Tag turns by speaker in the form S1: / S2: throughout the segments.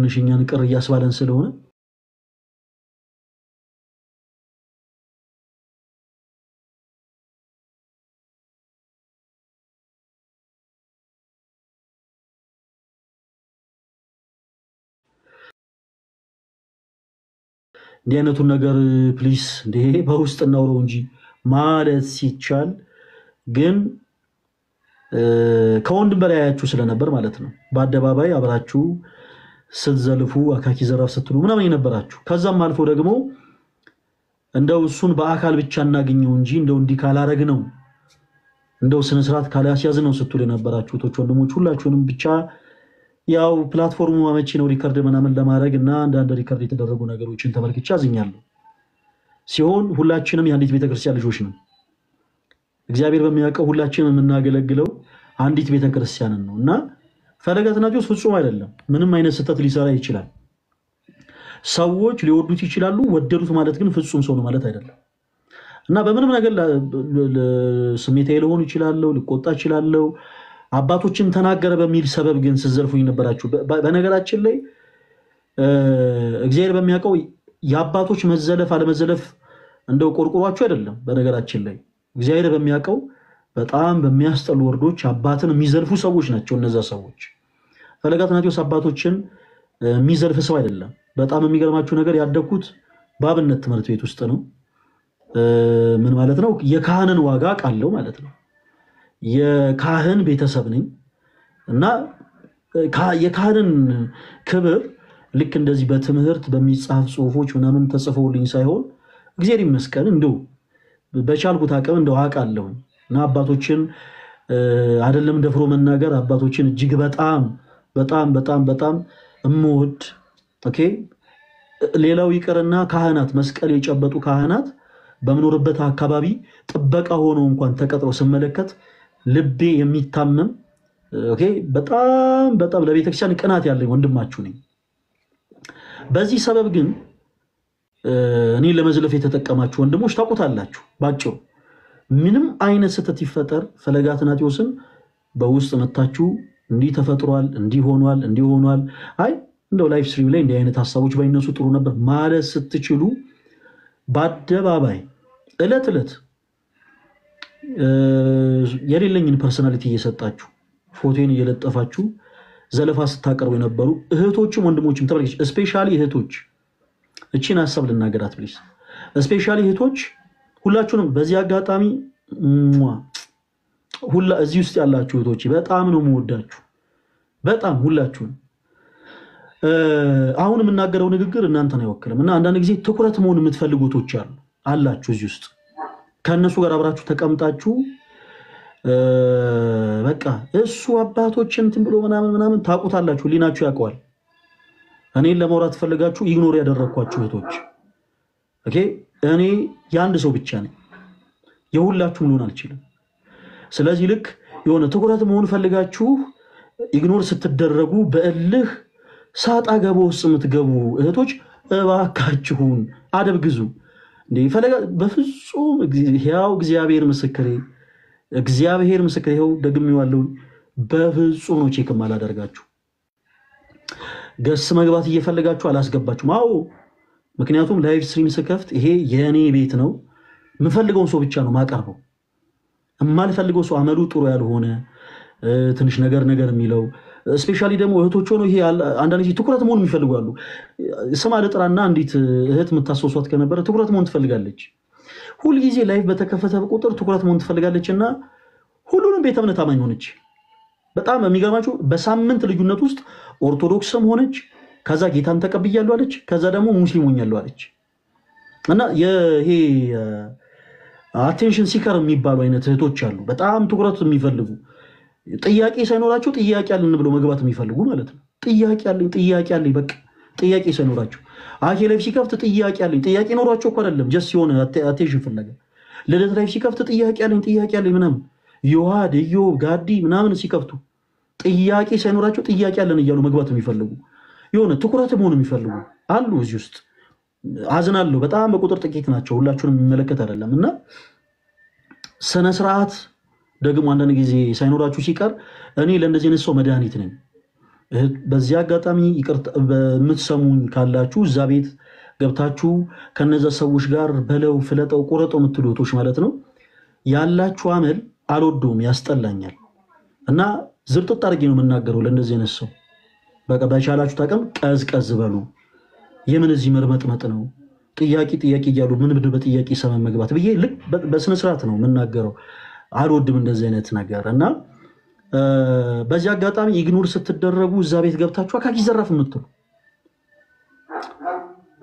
S1: ትንሽ እኛን ቅር እያስባለን ስለሆነ እንዲህ አይነቱን ነገር ፕሊስ እንዴ በውስጥ እናውረው እንጂ ማለት ሲቻል ግን ከወንድም በላይ ያያችሁ ስለነበር ማለት ነው በአደባባይ አብራችሁ ስትዘልፉ አካኪ ዘራፍ ስትሉ ምናምን የነበራችሁ ከዛም አልፎ ደግሞ እንደው እሱን በአካል ብቻ እናገኘው እንጂ እንደው እንዲ ካላረግ ነው እንደው ስነ ስርዓት ካላያስያዝ ነው ስትሉ የነበራችሁ ቶች ወንድሞች ሁላችሁንም ብቻ ያው ፕላትፎርሙ አመቺ ነው ሪከርድ ምናምን ለማድረግና አንዳንድ ሪከርድ የተደረጉ ነገሮችን ተመልክቼ አዝኛለሁ ሲሆን ሁላችንም የአንዲት ቤተክርስቲያን ልጆች ነን እግዚአብሔር በሚያውቀው ሁላችንም የምናገለግለው አንዲት ቤተክርስቲያንን ነውና ፈለገ አትናቴዎስ ፍጹም አይደለም ምንም አይነት ስህተት ሊሰራ ይችላል ሰዎች ሊወዱት ይችላሉ ወደዱት ማለት ግን ፍጹም ሰው ነው ማለት አይደለም እና በምንም ነገር ስሜታዊ ሊሆን ይችላል ሊቆጣ ይችላል አባቶችን ተናገረ በሚል ሰበብ ግን ሲዘልፉኝ ነበራችሁ በነገራችን ላይ እግዚአብሔር በሚያውቀው የአባቶች መዘለፍ አለመዘለፍ እንደው ቆርቆሯቸው አይደለም በነገራችን ላይ እግዚአብሔር በሚያውቀው በጣም በሚያስጠሉ ወርዶች አባትን የሚዘልፉ ሰዎች ናቸው እነዛ ሰዎች ፈለገ አትናቴዎስ አባቶችን የሚዘልፍ ሰው አይደለም በጣም የሚገርማችሁ ነገር ያደኩት ባብነት ትምህርት ቤት ውስጥ ነው ምን ማለት ነው የካህንን ዋጋ ቃለው ማለት ነው የካህን ቤተሰብ ነኝ እና የካህንን ክብር ልክ እንደዚህ በትምህርት በሚጻፍ ጽሁፎች ምናምን ተጽፈውልኝ ሳይሆን እግዚአብሔር ይመስገን እንደው በቻልኩት አቅም እንደው አቃለሁ እና አባቶችን አይደለም ደፍሮ መናገር አባቶችን እጅግ በጣም እምወድ ኦኬ ሌላው ይቀርና ካህናት መስቀል የጨበጡ ካህናት በመኖርበት አካባቢ ጥበቃ ሆኖ እንኳን ተቀጥሮ ስመለከት ልቤ የሚታመም ኦኬ በጣም ለቤተክርስቲያን ቅናት ያለኝ ወንድማችሁ ነኝ በዚህ ሰበብ ግን እኔ ለመዝለፍ የተጠቀማችሁ ወንድሞች ታውቁታላችሁ ባጭሩ ምንም አይነት ስህተት ይፈጠር ፈለገ አትናቴዎስን በውስጥ መታችሁ እንዲ ተፈጥሯል እንዲ ሆኗል አይ እንደው ላይፍ ስትሪም ላይ እንዲ አይነት ሐሳቦች ባይነሱ ጥሩ ነበር ማለት ስትችሉ በአደባባይ እለት የሌለኝን ፐርሰናሊቲ እየሰጣችሁ ፎቶን እየለጠፋችሁ ዘለፋ ስታቀርቡ የነበሩ እህቶችም ወንድሞችም ተመልከች ስፔሻሊ እህቶች እቺን ሐሳብ ልናገራት ፕሊዝ ስፔሻሊ እህቶች ሁላችሁንም በዚህ አጋጣሚ ሁላ እዚህ ውስጥ ያላችሁ እህቶች በጣም ነው የምወዳችሁ በጣም ሁላችሁም አሁን የምናገረው ንግግር እናንተን አይወክልም እና አንዳንድ ጊዜ ትኩረት መሆን የምትፈልጉቶች አላችሁ እዚህ ውስጥ ከነሱ ጋር አብራችሁ ተቀምጣችሁ በቃ እሱ አባቶችን እንትን ብሎ ምናምን ታውቁታላችሁ ሊናችሁ ያውቀዋል እኔን ለማውራት ፈልጋችሁ ኢግኖር ያደረኳችሁ እህቶች ኦኬ እኔ ያንድ ሰው ብቻ ነኝ የሁላችሁም ሊሆን አልችልም ስለዚህ ልክ የሆነ ትኩረት መሆን ፈልጋችሁ ኢግኖር ስትደረጉ በእልህ ሳጣ ገቦ ውስጥ የምትገቡ እህቶች እባካችሁን አደብ ግዙ እንዴ ፈለገ በፍጹም ያው እግዚአብሔር ምስክሬ ይኸው ደግሜዋለሁ በፍጹም ነው ቼክ ማላደርጋችሁ ገስ መግባት እየፈለጋችሁ አላስገባችሁም አዎ ምክንያቱም ላይቭ ስትሪም ስከፍት ይሄ የኔ ቤት ነው ምፈልገው ሰው ብቻ ነው ማቀርበው እማልፈልገው ሰው አመሉ ጥሩ ያልሆነ ትንሽ ነገር የሚለው ስፔሻሊ ደግሞ እህቶች ሆኖ ይሄ አንዳንድ ጊዜ ትኩረት መሆን የሚፈልጋሉ ስማ ለጥራና እንዴት እህት መታሰውሷት ከነበረ ትኩረት መሆን ትፈልጋለች ሁሉ ጊዜ ላይቭ በተከፈተ ቁጥር ትኩረት መሆን ትፈልጋለችና ሁሉንም ቤተ እምነት አማኝ ሆነች በጣም የሚገርማችሁ በሳምንት ልዩነት ውስጥ ኦርቶዶክስም ሆነች ከዛ ጌታን ተቀብያለሁ አለች ከዛ ደግሞ ሙስሊም ሆኛለሁ አለች እና ይሄ አቴንሽን ሲከር የሚባሉ አይነት እህቶች አሉ በጣም ትኩረት የሚፈልጉ ጥያቄ ሳይኖራቸው ጥያቄ አለን ብለው መግባት የሚፈልጉ ማለት ነው ጥያቄ አለኝ በቃ ጥያቄ ሳይኖራቸው አኬ ላይፍ ሲከፍት ጥያቄ ኖሯቸው እኮ አይደለም ጀስት የሆነ አቴንሽን ፍለጋ ለለት ላይፍ ሲከፍት ጥያቄ አለኝ ምናምን ዮሐድ ኢዮብ ጋዲ ምናምን ሲከፍቱ ጥያቄ ሳይኖራቸው ጥያቄ አለን እያሉ መግባት የሚፈልጉ የሆነ ትኩረት መሆን የሚፈልጉ አሉ እዚህ ውስጥ አዝናለሁ በጣም በቁጥር ጥቂት ናቸው ሁላችሁንም የሚመለከት አይደለምና ስነ ስርዓት ደግሞ አንዳንድ ጊዜ ሳይኖራችሁ ሲቀር እኔ ለእንደዚህ አይነት ሰው መድኃኒት ነኝ በዚህ አጋጣሚ ይቅርታ በምትሰሙኝ ካላችሁ እዛ ቤት ገብታችሁ ከነዛ ሰዎች ጋር በለው ፍለጠው ቆረጠው የምትሉቶች ማለት ነው ያላችሁ አመል አልወደውም ያስጠላኛል እና ዝርጥጥ አድርጌ ነው የምናገረው ለእንደዚህ አይነት ሰው በቃ በቻላችሁ ታቀም ቀዝቀዝ በሉ የምን እዚህ መርመጥመጥ ነው ጥያቄ እያሉ ምን ብድ በጥያቄ ሰመን መግባት ብዬ ልክ በስነ ስርዓት ነው የምናገረው አልወድም እንደዚህ አይነት ነገር እና በዚህ አጋጣሚ ኢግኖር ስትደረጉ እዛ ቤት ገብታችሁ አካኪ ዘራፍ የምትሉ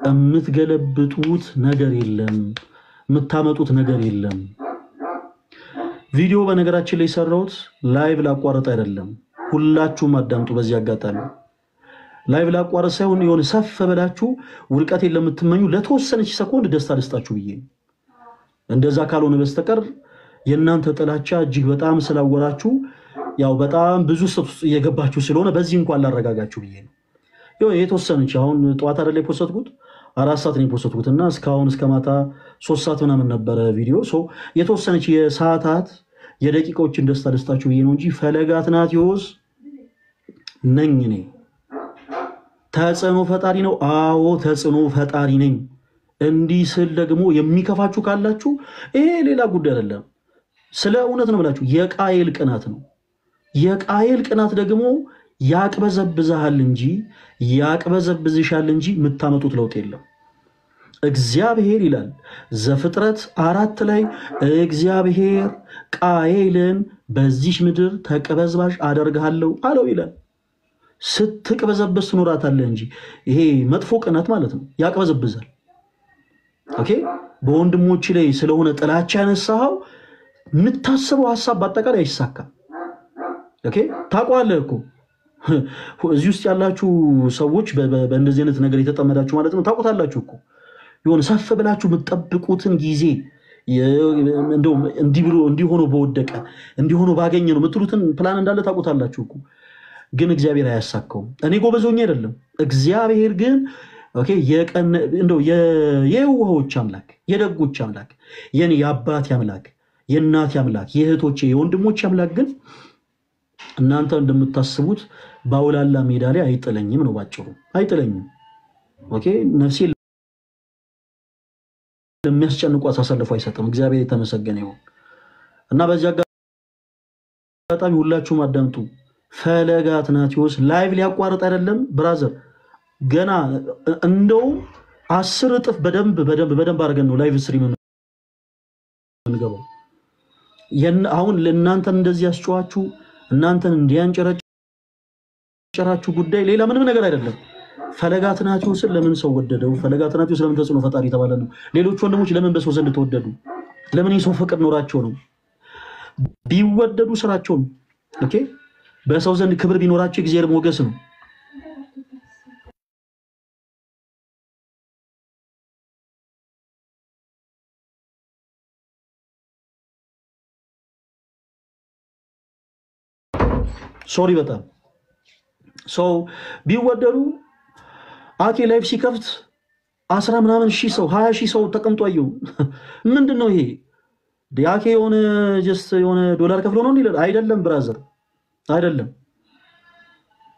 S1: የምትገለብጡት ነገር የለም የምታመጡት ነገር የለም ቪዲዮ በነገራችን ላይ ሰራውት ላይቭ ላቋረጥ አይደለም ሁላችሁም አዳምጡ በዚህ አጋጣሚ ላይቭ ላቋረጥ ሳይሆን የሆነ ሰፍ በላችሁ ውርቀት ለምትመኙ ለተወሰነች ሰኮንድ ደስታ ደስታችሁ ብዬ እንደዛ ካልሆነ በስተቀር የእናንተ ጥላቻ እጅግ በጣም ስላወራችሁ ያው በጣም ብዙ ሰው እየገባችሁ ስለሆነ በዚህ እንኳን ላረጋጋችሁ ብዬ ነው የተወሰነች አሁን ጧት አይደለ የፖስተትኩት 4 ሰዓት ነው የፖስተትኩትና እስካሁን እስከ ማታ 3 ሰዓት ምናምን ነበረ ቪዲዮ የተወሰነች የሰዓታት የደቂቃዎችን ደስታ ደስታችሁ ብዬ ነው እንጂ ፈለገ አትናትዮስ ነኝ እኔ ተጽዕኖ ፈጣሪ ነው አዎ ተጽዕኖ ፈጣሪ ነኝ እንዲህ ስል ደግሞ የሚከፋችሁ ካላችሁ ይሄ ሌላ ጉዳይ አይደለም ስለ እውነት ነው ብላችሁ የቃየል ቅናት ነው የቃየል ቅናት ደግሞ ያቅበዘብዛል እንጂ ያቅበዘብዝሻል እንጂ የምታመጡት ለውጥ የለም እግዚአብሔር ይላል ዘፍጥረት 4 ላይ እግዚአብሔር ቃየልን በዚህ ምድር ተቀበዝባዥ አደርጋለሁ አለው ይላል ስትቀበዘብስ ኖራታለህ እንጂ ይሄ መጥፎ ቅናት ማለት ነው ያቅበዘብዛል ኦኬ በወንድሞች ላይ ስለሆነ ጥላቻ ያነሳው የምታስበው ሐሳብ በአጠቃላይ አይሳካም ኦኬ ታቋለህ እኮ እዚህ ውስጥ ያላችሁ ሰዎች በእንደዚህ አይነት ነገር የተጠመዳችሁ ማለት ነው ታቆታላችሁ እኮ ይሁን ሰፍ ብላችሁ የምትጠብቁትን ጊዜ እንደው እንዲሆነው በወደቀ እንዲሆነው ባገኘ ነው የምትሉትን ፕላን እንዳለ ታቆታላችሁ እኮ ግን እግዚአብሔር አያሳካውም እኔ ጎበዞኝ አይደለም እግዚአብሔር ግን ኦኬ እንደው የውሆች አምላክ የደጎች አምላክ የኔ የአባቴ አምላክ የእናቴ አምላክ የእህቶቼ የወንድሞቼ አምላክ ግን እናንተ እንደምታስቡት ባውላላ ሜዳ ላይ አይጥለኝም ነው ባጭሩ አይጥለኝም ኦኬ ነፍሴ ለሚያስጨንቁ አሳልፎ አይሰጥም እግዚአብሔር የተመሰገነ ይሁን እና በዚህ አጋጣሚ ሁላችሁም አዳምጡ ፈለገ አትናትዮስ ላይቭ ሊያቋርጥ አይደለም ብራዘር ገና እንደው 10 እጥፍ በደንብ አድርገን ነው ላይቭ ስትሪም እንገባው አሁን ለእናንተ እንደዚህ ያስጨዋችሁ እናንተን እንዲያንጨራችሁ ጉዳይ ሌላ ምንም ነገር አይደለም ፈለገ አትናትዮስ ለምን ሰው ወደደው ፈለገ አትናትዮስ ለምን ተጽዕኖ ፈጣሪ ተባለ ነው ሌሎች ወንድሞች ለምን በሰው ዘንድ ተወደዱ ለምን የሰው ፍቅር ኖራቸው ነው ቢወደዱ ስራቸው ነው ኦኬ በሰው ዘንድ ክብር ቢኖራቸው እግዚአብሔር ሞገስ ነው ሶሪ በጣም ቢወደዱ አኬ ላይፍ ሲከፍት 10 ምናምን ሺህ ሰው 20 ሺህ ሰው ተቀምጦ አየው ምንድነው ይሄ ዲያኬ የሆነ ዶላር ከፍሎ ነው እንዴ አይደለም ብራዘር አይደለም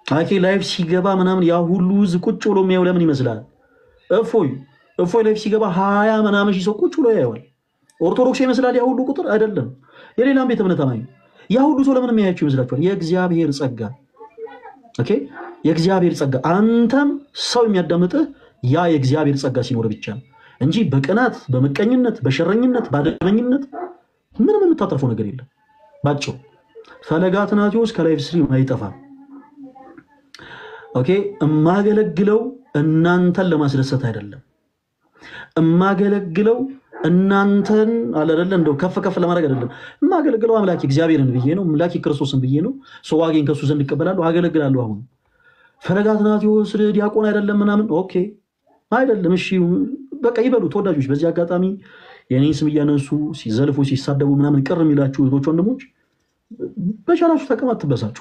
S1: አኬ ላይፍ ሲገባ ምናምን ያ ሁሉ ቁጭ ብሎ የሚያየው ለምን ይመስላል እፎይ ላይፍ ሲገባ 20 ምናምን ሺህ ሰው ቁጭ ብሎ ያየዋል ኦርቶዶክስ ይመስላል ያ ሁሉ ቁጥር አይደለም የሌላም ቤተ እምነት አማኝ ያ ሁሉ ሰው ለምን የሚያያችሁ ይመስላችኋል የእግዚአብሔር ጸጋ ኦኬ የእግዚአብሔር ጸጋ አንተም ሰው የሚያዳምጥህ ያ የእግዚአብሔር ጸጋ ሲኖር ብቻ እንጂ በቅናት በመቀኝነት በሸረኝነት ባደመኝነት ምንም የምታጠርፈው ነገር የለም ባጭሩ ፈለገ አትናትዮስ ከላይቭ ስትሪም አይጠፋም ኦኬ እማገለግለው እናንተን ለማስደሰት አይደለም እማገለግለው እናንተን አለረለ እንደው ከፍ ለማድረግ አይደለም እማገለግለው አምላክ እግዚአብሔርን ብዬ ነው አምላክ ክርስቶስን ብዬ ነው ሰው ዋጌን ከሱ ዘንድ ይቀበላሉ አገለግላለሁ አሁን ፈለገ አትናትዮስ ዲያቆን አይደለም ምናምን ኦኬ አይደለም እሺ በቃ ይበሉ ተወዳጆች በዚህ አጋጣሚ የኔን ስም እያነሱ ሲዘልፉ ሲሳደቡ ምናምን ቅር የሚላችሁ እህቶች ወንድሞች በቻላችሁ ተቀማጥ ተበሳጩ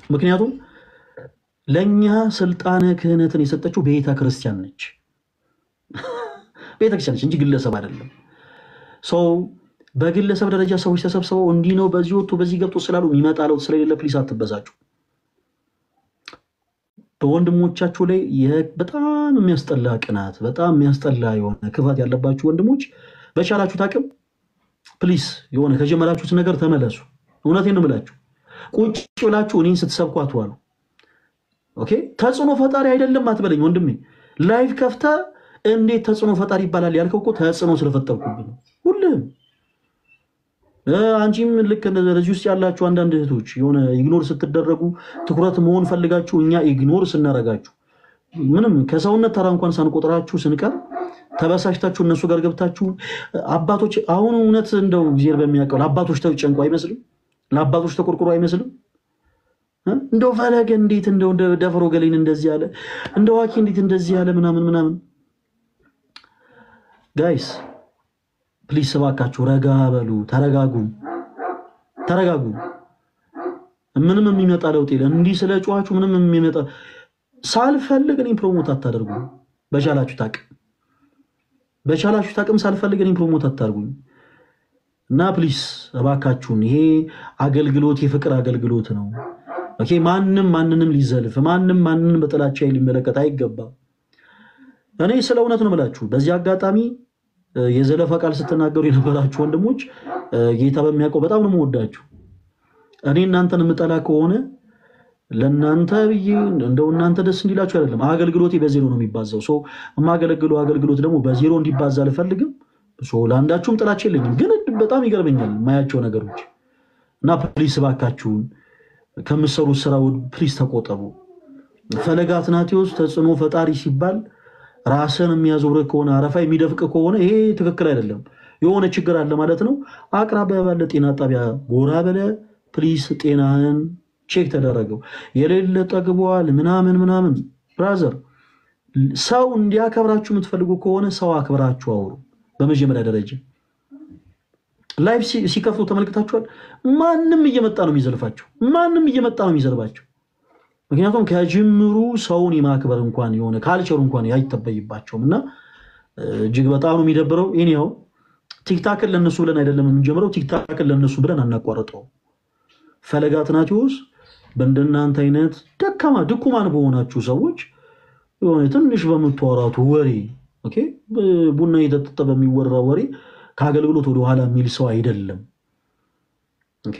S1: ምክንያቱም ለኛ ስልጣነ ክህነትን የሰጠችው ቤተ ክርስቲያን ነች ቤተ ክርስቲያን እንጂ ግለሰብ አይደለም በግለሰብ ደረጃ ሰዎች ተሰብስበው እንዲህ ነው በዚህ ወጥቶ በዚህ ገብቶ ስላሉ የሚመጣለው ስለሌለ ፕሊስ አትበሳጩ በወንድሞቻችሁ ላይ በጣም የሚያስጠላ ቅናት በጣም የሚያስጠላ የሆነ ክፋት ያለባችሁ ወንድሞች በቻላችሁ ታቅም ፕሊስ የሆነ ከጀመራችሁት ነገር ተመለሱ እውነቴን ነው የምላችሁ ቁጭ ብላችሁ እኔን ስትሰብኳት ዋሉ ኦኬ ተጽዕኖ ፈጣሪ አይደለም አትበለኝ ወንድሜ ላይቭ ከፍታ እንዴት ተጽዕኖ ፈጣሪ ይባላል ያልከው እኮ ተጽዕኖ ስለፈጠርኩብህ ነው ሁሉም አንቺም ልክ እንደዚህ ውስጥ ያላችሁ አንዳንድ እህቶች የሆነ ኢግኖር ስትደረጉ ትኩረት መሆን ፈልጋችሁ እኛ ኢግኖር ስናረጋችሁ ምንም ከሰውነት ተራ እንኳን ሳንቆጥራችሁ ስንቀር ተበሳሽታችሁ እነሱ ጋር ገብታችሁ አባቶች አሁን እውነት እንደው እግዚአብሔር በሚያቀው አባቶች ተጨንቆ አይመስልም ለአባቶች ተቆርቆሮ አይመስልም እንደው ፈለገ እንዴት እንደው ደፈሮ ገሌን እንደዚህ ያለ እንደው ዋኪ እንዴት እንደዚህ ያለ ምናምን ጋይስ ፕሊስ እባካችሁ ረጋ በሉ ተረጋጉ ምንም የሚመጣ ለውጥ የለም እንዲህ ስለጫዋችሁ ምንም የሚመጣ ሳልፈልግ እኔ ፕሮሞት አታደርጉ በቻላችሁ ታቅም ሳልፈልግ እኔ ፕሮሞት አታደርጉኝ እና ፕሊስ እባካችሁን ይሄ አገልግሎት የፍቅር አገልግሎት ነው ኦኬ ማንንም ሊዘልፍ ማንንም በጥላቻ ሊመለከት አይገባም እኔ ስለ እውነት ነው ብላችሁ በዚህ አጋጣሚ የዘለፈ ቃል ስትናገሩ የነበራችሁ ወንድሞች ጌታ በሚያውቀው በጣም ነው የምወዳችሁ እኔ እናንተን የምጠላ ከሆነ ለናንተ ብዬ እንደው እናንተ ደስ እንዲላችሁ አይደለም አገልግሎቴ በዜሮ ነው የሚባዛው ሶ ማገለግለው አገልግሎት ደግሞ በዜሮ እንዲባዛ አልፈልግም ሶ ለአንዳችሁም ጥላቻ የለኝም ግን በጣም ይገርመኛል ማያቸው ነገሮች እና ፕሊስ ባካችሁን ከምትሰሩት ስራው ፕሊስ ተቆጠቡ ፈለገ አትናቴዎስ ተጽዕኖ ፈጣሪ ሲባል ራስን የሚያዞር ከሆነ አረፋ የሚደፍቅ ከሆነ ይሄ ትክክል አይደለም የሆነ ችግር አለ ማለት ነው አቅራቢያ ባለ ጤና ጣቢያ ጎራ በለ ፕሊስ ጤናህን ቼክ ተደረገው የሌለ ጠግቧል ምናምን ብራዘር ሰው እንዲያከብራችሁ የምትፈልጉ ከሆነ ሰው አክብራችሁ አውሩ በመጀመሪያ ደረጃ ላይቭ ሲከፍቱ ተመልክታችኋል ማንንም እየመጣ ነው የሚዘልባቸው ምክንያቱም ከጅምሩ ሰውን የማክበር እንኳን የሆነ ካልቸሩ እንኳን አይተበይባቸውምና እጅግ በጣም ነው የሚደብረው እኔው ቲክታክን ለነሱ ብለን አይደለም የምንጀምረው ቲክታክን ለነሱ ብለን አናቋርጠው ፈለገ አትናቴዎስ በእንደናንተ አይነት ድኩማን በሆናችሁ ሰዎች የሆነ ትንሽ በመተዋራቱ ወሬ ኦኬ ቡና እየተጠጣ በሚወራ ወሬ ከአገልግሎት ወደ ኋላ የሚል ሰው አይደለም ኦኬ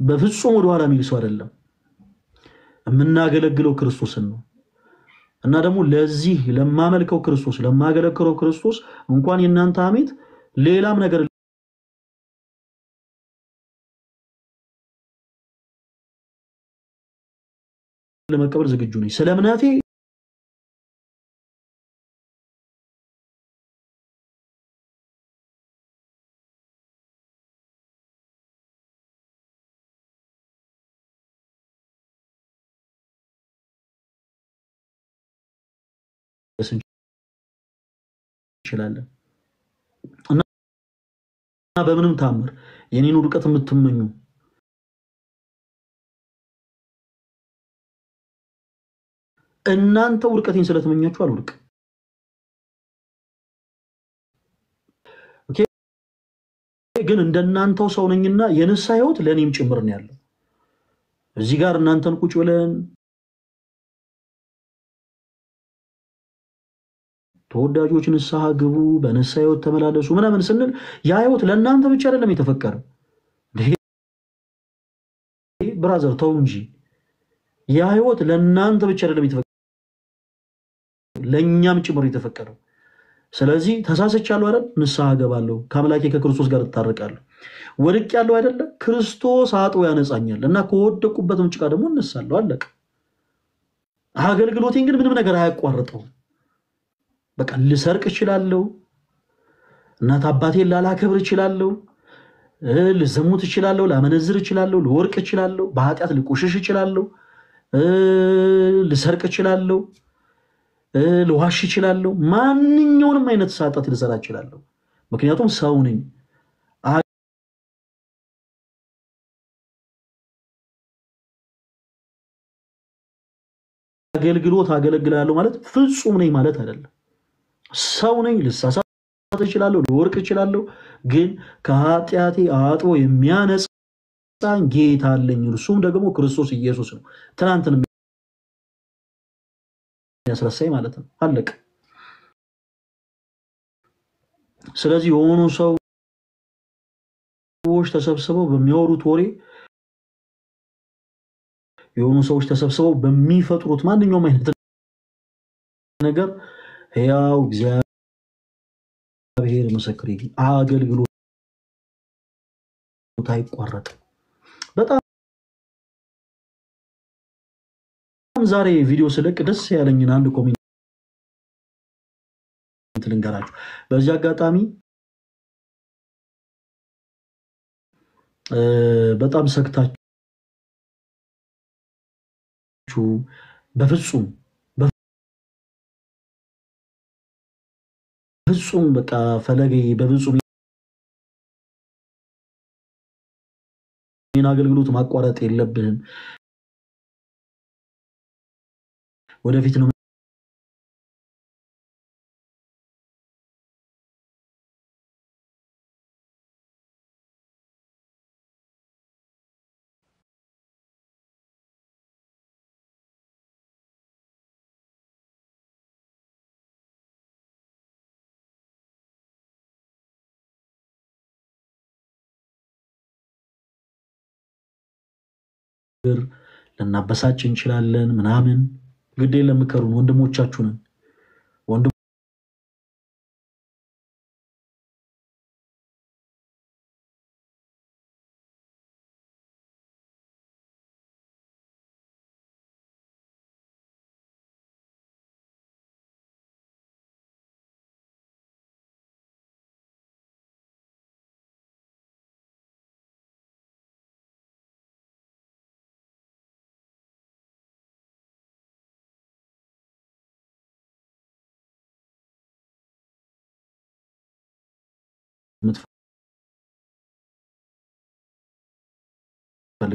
S1: በፍጹም ወደ ኋላ የሚል ሰው አይደለም የምናገለግለው ክርስቶስን ነው እና ደግሞ ለዚህ ለማመልከው ክርስቶስ ለማገለግለው ክርስቶስ እንኳን የናንተ አሜት ሌላም ነገር ለመቀበል ዝግጁ ነኝ ስለምናቴ ይችላል እና በምንም ታምር የኔን ውድቀት የምትመኙ እናንተ ውድቀቴን ስለተመኛችሁ አልወድቅ ኦኬ ግን እንደናንተው ሰው ነኝና የነሳ ህይወት ለኔም ጭምር ነው ያለው እዚህ ጋር እናንተን ቁጭ ብለን ተወዳጆች ንስሐ ግቡ በንስሐ ህይወት ተመላለሱ ምናምን ስንል ያ ህይወት ለእናንተ ብቻ አይደለም የተፈቀረው ብራዘር ተው እንጂ ያ ህይወት ለእናንተ ብቻ አይደለም የተፈቀረው ለኛም ጭምር የተፈቀረው ስለዚህ ተሳስቻለሁ አይደል ንስሐ ገባለሁ ከአምላኬ ከክርስቶስ ጋር ተጣርቃለሁ ወድቅ ያለው አይደለ ክርስቶስ አጥቦ ያነጻኛልና ከወደቁበትም ጭቃ ደግሞ እነሳለሁ አለቀ አገልግሎቴን ግን ምንም ነገር አያቋርጠው በቃ ልሰርቅ እችላለሁ እናት አባቴን ላላከብር እችላለሁ ልዘሙት እችላለሁ ላመነዝር እችላለሁ ልወርቅ እችላለሁ በኃጢአት ልቆሽሽ እችላለሁ ልሰርቅ እችላለሁ ልዋሽ እችላለሁ ማንኛውንም አይነት ሳጣት ልሰራ እችላለሁ ምክንያቱም ሰው ነኝ አገልግሎት አገለግላለሁ ማለት ፍጹም ነኝ ማለት አይደለም ሰው ነኝ ልሳሳት እችላለሁ ልወርቅ እችላለሁ ግን ከኃጢአቴ አጥቦ የሚያነጻኝ ጌታ አለኝ እርሱም ደግሞ ክርስቶስ ኢየሱስ ነው ትናንት ያስረሳይ ማለት ነው አለቀ ስለዚህ የሆኑ ሰዎች ተሰብስበው በሚያወሩት ወሬ የሆኑ ሰዎች ተሰብስበው በሚፈጥሩት ማንኛውም አይነት ነገር ያው እግዚአብሔር መስክሬ አገልግሎት አይቋረጥ በጣም ዛሬ ቪዲዮ ስለቅ ደስ ያለኝን አንድ ኮሜንት ልንገራችሁ በዚህ አጋጣሚ በጣም ሰክታችሁ በፍጹም በቃ ፈለገ በፍጹም ይህን አገልግሎት ማቋረጥ የለብህም ወደፊት ነው ለናበሳጭ እንችላለን ምናምን ግዴ ለምከሩን ወንድሞቻችሁ ነን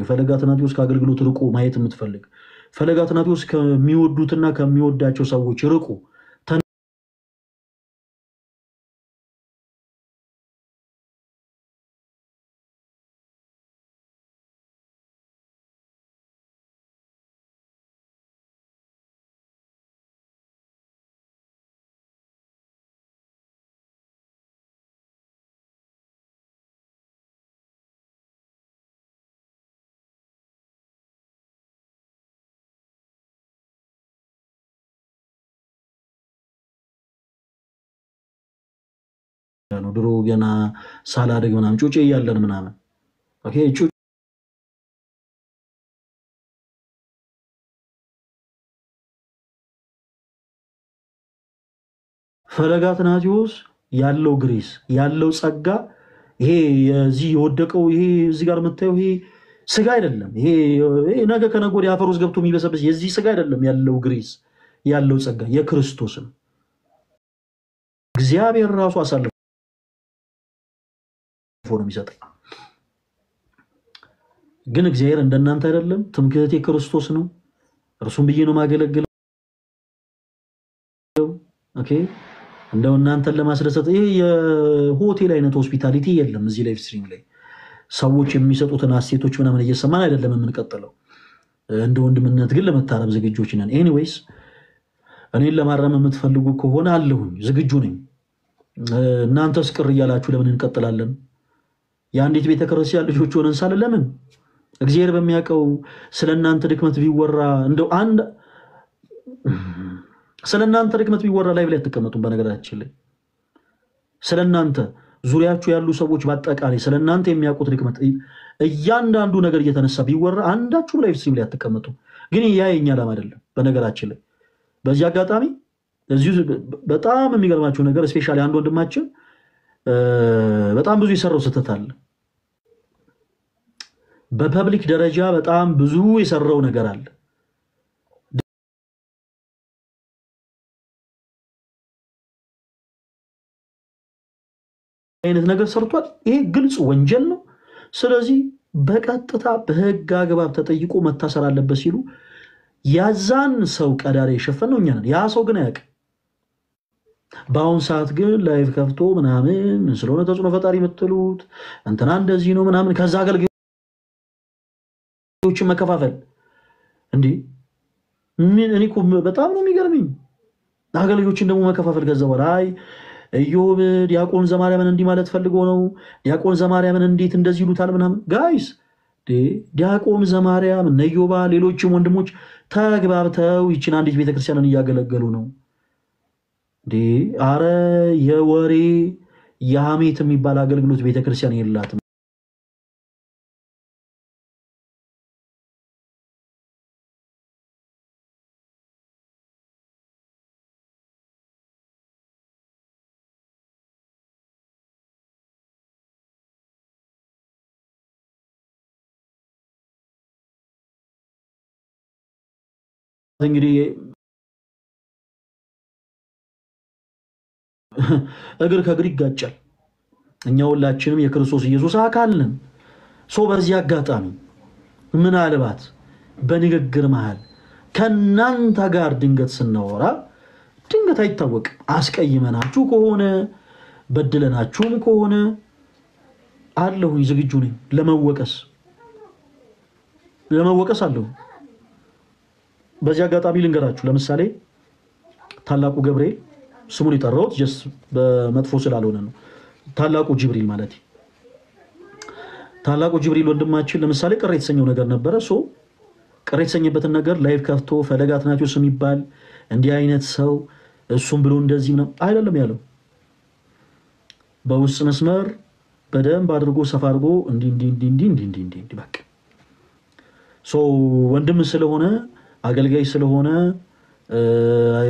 S1: ፈለጋትናቲውስ ከአገልግሎት ርቁ ማየት የምትፈልግ ፈለጋትናቲውስ ከሚወዱትና ከሚወዳቸው ሰዎች ርቁ ነው ድሮ ገና ሳላደግ ምናምን ጩጬ ያለን ምናምን ኦኬ ፈለጋትናቲውስ ያለው ግሬስ ያለው ጸጋ ይሄ የዚህ የወደቀው ይሄ እዚህ ጋር መጣው ይሄ ስጋ አይደለም ይሄ ነገ ከነጎድ ያፈሩስ ገብቶ የሚበሰብስ የዚህ ስጋ አይደለም ያለው ግሬስ ያለው ጸጋ የክርስቶስ ነው እግዚአብሔር ራሱ አሳልፎ ነው የሚሰጠው ግን እግዚአብሔር እንደናንተ አይደለም ትምክህቴ ክርስቶስ ነው እርሱም ብዬ ነው ማገለግለው ኦኬ እንደው እናንተን ለማስደሰት ይሄ የሆቴል አይነት ሆስፒታሊቲ የለም እዚህ ላይቭ ስትሪም ላይ ሰዎች የሚሰጡትን አሴቶች ምናምን እየሰማን አይደለም የምንቀጥለው እንደ ወንድምነት ግን ለመታረብ ዝግጆች ነን ኤኒዌይስ እኔን ለማረም የምትፈልጉ ከሆነ አለሁኝ ዝግጁ ነኝ እናንተስ ቅር እያላችሁ ለምን እንቀጥላለን ያንዲት ቤተክርስቲያን ልጆች ሆነን ሳለ ለምን እግዚአብሔር በሚያቀው ስለናንተ ድክመት ቢወራ እንደው አንድ ስለናንተ ድክመት ቢወራ ላይ ብለ ተቀመጡ በነገራችን ላይ ስለናንተ ዙሪያችሁ ያሉ ሰዎች ባጠቃላይ ስለናንተ የሚያውቁት ድክመት እያንዳንዱ ነገር እየተነሳ ቢወራ አንዳችሁ ላይ ስትሪም ላይ ተቀመጡ ግን ያየኛ ለማ አይደለም በነገራችን ላይ በዚህ አጋጣሚ እዚሁ በጣም የሚገርማችሁ ነገር ስፔሻሊ አንድ ወንድማችን በጣም ብዙ ይሰራው ስተት አለ በፐብሊክ ደረጃ በጣም ብዙ ይሰራው ነገር አለ አይነት ነገር ሰርቷል ይሄ ግልጽ ወንጀል ነው ስለዚህ በቀጥታ በህግ አግባብ ተጠይቆ መታሰር አለበት ሲሉ ያዛን ሰው ቀዳሪ የሸፈነው እኛ ነን ያ ሰው ግን ያቀ ባውን ሰዓት ግን ላይቭ ከፍቶ ምናምን ስለሆነ ተጽዕኖ ፈጣሪ የምትሉት እንትና እንደዚህ ነው ምናምን ከዛ አገልግሎች መከፋፈል እንዴ ምን እኔ እኮ በጣም ነው የሚገርመኝ። አገልጋዮችን ደግሞ መከፋፈል ከዛ በኋላ አይ ኢዮብ ዲያቆን ዘማርያምን እንዲህ ማለት ፈልጎ ነው፣ ዲያቆን ዘማርያምን እንዴት እንደዚህ ይሉታል ምናምን። ጋይስ ዲያቆን ዘማርያም እነ ኢዮባ ሌሎችም ወንድሞች ተግባብተው ይችን አንዲት ቤተክርስቲያንን እያገለገሉ ነው። አረ የወሬ የሐሜት የሚባል አገልግሎት ቤተክርስቲያን የላትም። እንግዲህ እግር ከእግር ይጋጫል። እኛ ሁላችንም የክርስቶስ ኢየሱስ አካል ነን። በዚህ አጋጣሚ ምናልባት በንግግር መሃል ከናንተ ጋር ድንገት ስናወራ ድንገት አይታወቅም አስቀይመናችሁ ከሆነ በድለናችሁም ከሆነ አለሁኝ ዝግጁ ነኝ ለመወቀስ አለሁ። በዚህ አጋጣሚ ልንገራችሁ። ለምሳሌ ታላቁ ገብርኤል ስሙን ይጠራውት በመጥፎ ስላልሆነ ነው። ታላቁ ጅብሪል ማለት ታላቁ ጅብሪል ወንድማችን ለምሳሌ ቅር የተሰኘው ነገር ነበረ። ቅር የተሰኘበትን ነገር ላይቭ ከፍቶ ፈለገ አትናቴዎስ የሚባል እንዲህ አይነት ሰው እሱም ብሎ እንደዚህ ነው አይደለም ያለው። በውስጥ መስመር በደንብ አድርጎ ሰፋ አድርጎ እንዲህ በቃ ወንድም ስለሆነ አገልጋይ ስለሆነ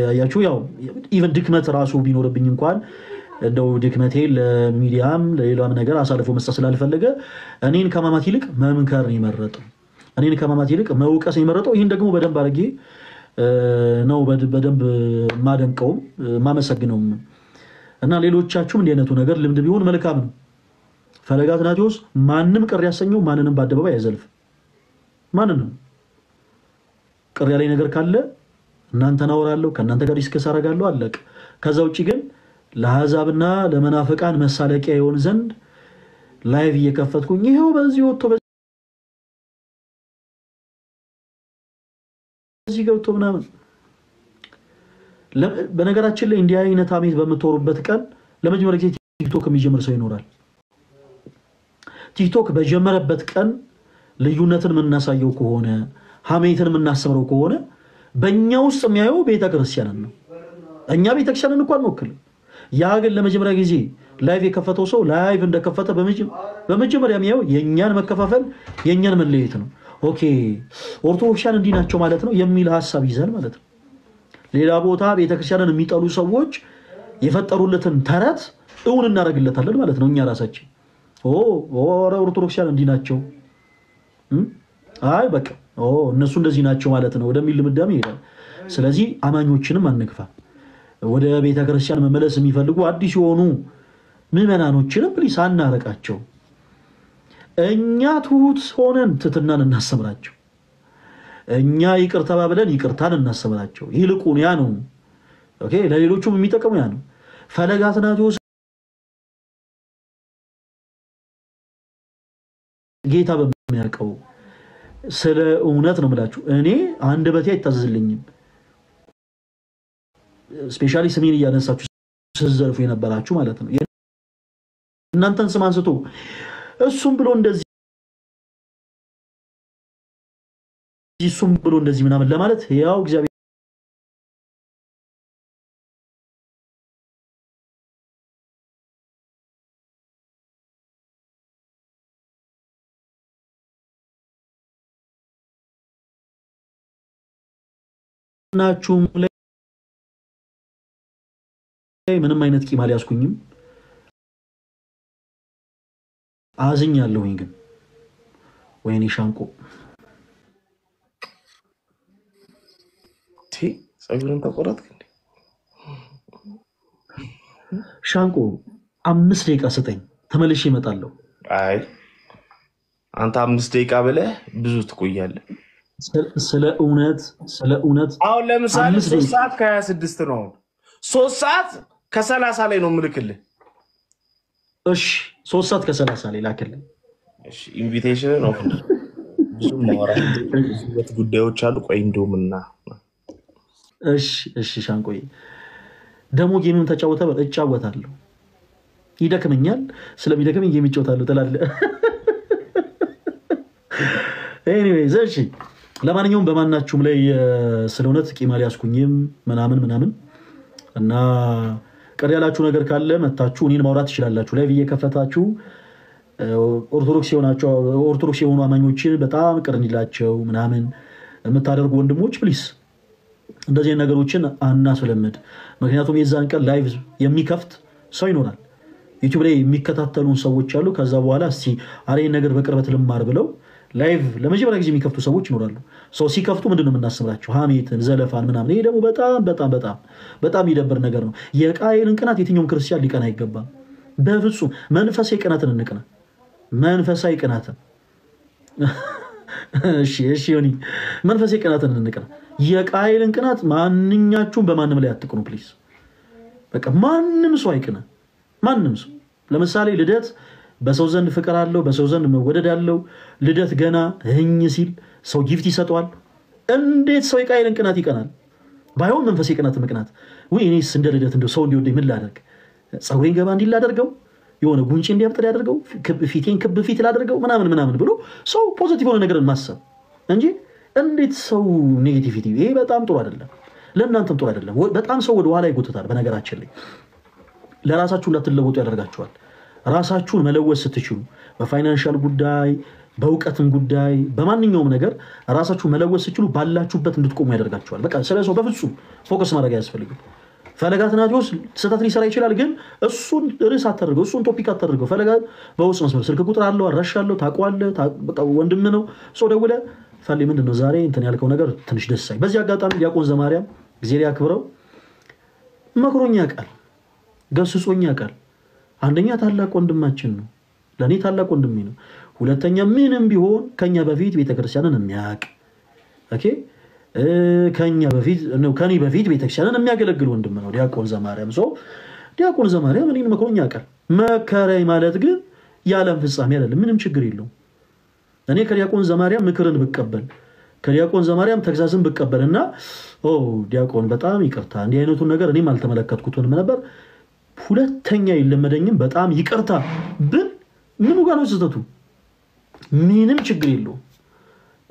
S1: ያያችሁ ያው ኢቭን ድክመት ራሱ ቢኖርብኝ እንኳን እንደው ድክመቴ ለሚዲያም ለሌላም ነገር አሳልፎ መስጠት ስላልፈለገ እኔን ከማማት ይልቅ መምከር ይመረጠው፣ እኔን ከማማት ይልቅ መውቀስ ይመረጠው። ይሄን ደግሞ በደንብ አድርጌ ነው በደንብ ማደንቀው ማመሰግነው። እና ሌሎቻችሁም እንዲህ አይነቱ ነገር ልምድ ቢሆን መልካም ነው። ፈለገ አትናቴዎስ ማንም ቅር ያሰኘው ማንንም በአደባባይ አይዘልፍ። ማንንም ቅር ያለኝ ነገር ካለ እናንተን አወራለሁ፣ ከእናንተ ጋር ዲስከስ አደርጋለሁ፣ አለቀ። ከዛ ውጪ ግን ለአሕዛብና ለመናፍቃን መሳለቂያ ይሆን ዘንድ ላይቭ እየከፈትኩኝ ይሄው በዚህ ወጥቶ በዚህ ገብቶ ምናምን። በነገራችን ላይ እንዲህ አይነት ሐሜት በምትወሩበት ቀን ለመጀመሪያ ጊዜ ቲክቶክ የሚጀምር ሰው ይኖራል። ቲክቶክ በጀመረበት ቀን ልዩነትን የምናሳየው ከሆነ ሐሜትን የምናሰምረው ከሆነ በእኛ ውስጥ የሚያየው ቤተክርስቲያንን ነው። እኛ ቤተክርስቲያንን እንኳን ወክል ያ ግን ለመጀመሪያ ጊዜ ላይቭ የከፈተው ሰው ላይቭ እንደከፈተ በመጀመሪያ የሚያየው የኛን መከፋፈል የኛን መለየት ነው። ኦኬ ኦርቶዶክሳን እንዲህ ናቸው ማለት ነው የሚል ሐሳብ ይዘል ማለት ነው። ሌላ ቦታ ቤተክርስቲያንን የሚጠሉ ሰዎች የፈጠሩለትን ተረት እውን እናደርግለታለን ማለት ነው። እኛ ራሳችን ኦርቶዶክሳን እንዲህ ናቸው አይ በቃ እነሱ እንደዚህ ናቸው ማለት ነው ወደሚል ልምዳሜ ይላል። ስለዚህ አማኞችንም አንግፋ። ወደ ቤተክርስቲያን መመለስ የሚፈልጉ አዲስ የሆኑ ምዕመናኖችንም ፕሊስ አናረቃቸው። እኛ ትሁት ሆነን ትትናን እናስተምራቸው። እኛ ይቅር ተባብለን ይቅርታን እናስተምራቸው። ይልቁን ያ ነው ኦኬ ለሌሎቹም የሚጠቀሙ ያ ነው። ፈለገ አትናቴዎስ ጌታ በሚያውቀው ስለ እውነት ነው የምላችሁ። እኔ አንደበቴ አይታዘዝልኝም። ስፔሻሊ ስሜን እያነሳችሁ ስትዘልፉ የነበራችሁ ማለት ነው። እናንተን ስም አንስቶ እሱም ብሎ እንደዚህ ምናምን ለማለት ያው እግዚአብሔር ናችሁም ላይ ምንም አይነት ቂም አልያዝኩኝም። አዝኛለሁኝ ግን ወይኔ ሻንቆ
S2: ጸጉርን ተቆረጥክ እንዴ?
S1: ሻንቆ 5 ደቂቃ ስጠኝ ተመልሼ እመጣለሁ።
S2: አይ አንተ 5 ደቂቃ ብለህ ብዙ ትቆያለህ።
S1: ስለ እውነት
S2: አሁን ለምሳሌ 3 ሰዓት ከ26 ነው። 3 ሰዓት ከ30 ላይ ነው ምልክልህ።
S1: እሺ 3 ሰዓት ከ30 ላይ ላክልኝ።
S2: እሺ ኢንቪቴሽን ነው። ብዙ ማወራበት ጉዳዮች አሉ። ቆይ እንደውምና
S1: እሺ ሻንቆይ ደሞ ጌሙን ተጫወተ እጫወታለሁ ይደክመኛል ስለሚደክመኝ ጌም እጫወታለሁ ትላለህ ኤኒዌይስ እሺ ለማንኛውም በማናችሁም ላይ ስለውነት ቂም አልያዝኩኝም ምናምን እና ቀር ያላችሁ ነገር ካለ መታችሁ እኔን ማውራት ትችላላችሁ ላይቭ እየከፈታችሁ ኦርቶዶክስ የሆኑ አማኞችን በጣም ቅር እንዲላቸው ምናምን የምታደርጉ ወንድሞች ፕሊስ እንደዚህ ነገሮችን አናስለምድ ምክንያቱም የዛን ቀን ላይቭ የሚከፍት ሰው ይኖራል ዩቲዩብ ላይ የሚከታተሉን ሰዎች አሉ ከዛ በኋላ እስቲ አሬን ነገር በቅርበት ልማር ብለው ላይቭ ለመጀመሪያ ጊዜ የሚከፍቱ ሰዎች ይኖራሉ ሰው ሲከፍቱ ምንድነው የምናስምላቸው ሐሜትን ዘለፋን ምናምን ይሄ ደግሞ በጣም ይደብር ነገር ነው የቃየልን ቅናት የትኛውም ክርስቲያን ሊቀና አይገባም በፍጹም መንፈሳዊ ቅናትን እንቅና መንፈሳዊ ቅናትን እሺ ዮኒ መንፈሳዊ ቅናትን እንቅና የቃየልን ቅናት ማንኛችሁም በማንም ላይ አትቅኑ ፕሊዝ በቃ ማንም ሰው አይቅና ማንም ሰው ለምሳሌ ልደት በሰው ዘንድ ፍቅር አለው በሰው ዘንድ መወደድ አለው ልደት ገና ህኝ ሲል ሰው ጊፍት ይሰጠዋል እንዴት ሰው የቃየልን ቅናት ይቀናል ባይሆን መንፈሳዊ ቅናት መቅናት ወይ እኔስ እንደ ልደት እንደው ሰው እንዲወደኝ ምን ላደርግ ጸጉሬን ገባ እንዲል ላደርገው የሆነ ጉንጭ እንዲያብጥ ያደርገው ፊቴን ክብ ፊት ላደርገው ምናምን ብሎ ሰው ፖዚቲቭ ሆነ ነገርን ማሰብ እንጂ እንዴት ሰው ኔጌቲቪቲ ይሄ በጣም ጥሩ አይደለም ለእናንተም ጥሩ አይደለም በጣም ሰው ወደ ኋላ ይጎትታል በነገራችን ላይ ለራሳችሁ እንዳትለወጡ ያደርጋችኋል ራሳችሁን መለወጥ ስትችሉ በፋይናንሻል ጉዳይ በእውቀትም ጉዳይ በማንኛውም ነገር ራሳችሁን መለወጥ ስትችሉ ባላችሁበት እንድትቆሙ ያደርጋችኋል በቃ ስለዚህ በፍጹም ፎከስ ማድረግ ያስፈልጋል ፈለጋት ናጆስ ስህተት ሊሰራ ይችላል ግን እሱን ርዕስ አታድርገው እሱን ቶፒክ አታድርገው ፈለጋት በውስጥ መስመር ስልክ ቁጥር አለው አድራሻለሁ ታውቀዋለህ በቃ ወንድም ነው ሰው ደውለህ ፈሊ ምንድነው ዛሬ እንትን ያልከው ነገር ትንሽ ደስ አይል በዚህ አጋጣሚ ዲያቆን ዘማርያም ጊዜ ያክብረው መክሮኛ ቃል ገስጾኛ ቃል አንደኛ ታላቅ ወንድማችን ነው ለኔ ታላቅ ወንድሜ ነው ሁለተኛ ምንም ቢሆን ከኛ በፊት ቤተክርስቲያንን የሚያውቅ ኦኬ ከኛ በፊት ነው ከኔ በፊት ቤተክርስቲያንን የሚያገለግል ወንድም ነው ዲያቆን ዘማርያም ዲያቆን ዘማርያም እኔን መክሮኛ ቃል መከረኝ ማለት ግን ያለም ፍጻሜ አይደለም ምንም ችግር የለውም እኔ ከዲያቆን ዘማርያም ምክርን ብቀበል ከዲያቆን ዘማርያም ተግዛዝን ብቀበልና ዲያቆን በጣም ይቅርታ እንዲህ አይነቱን ነገር እኔም አልተመለከትኩትም ነበር ሁለተኛ ይለመደኝም በጣም ይቅርታ ብል ምኑ ጋር ነው ዝተቱ ምንም ችግር የለውም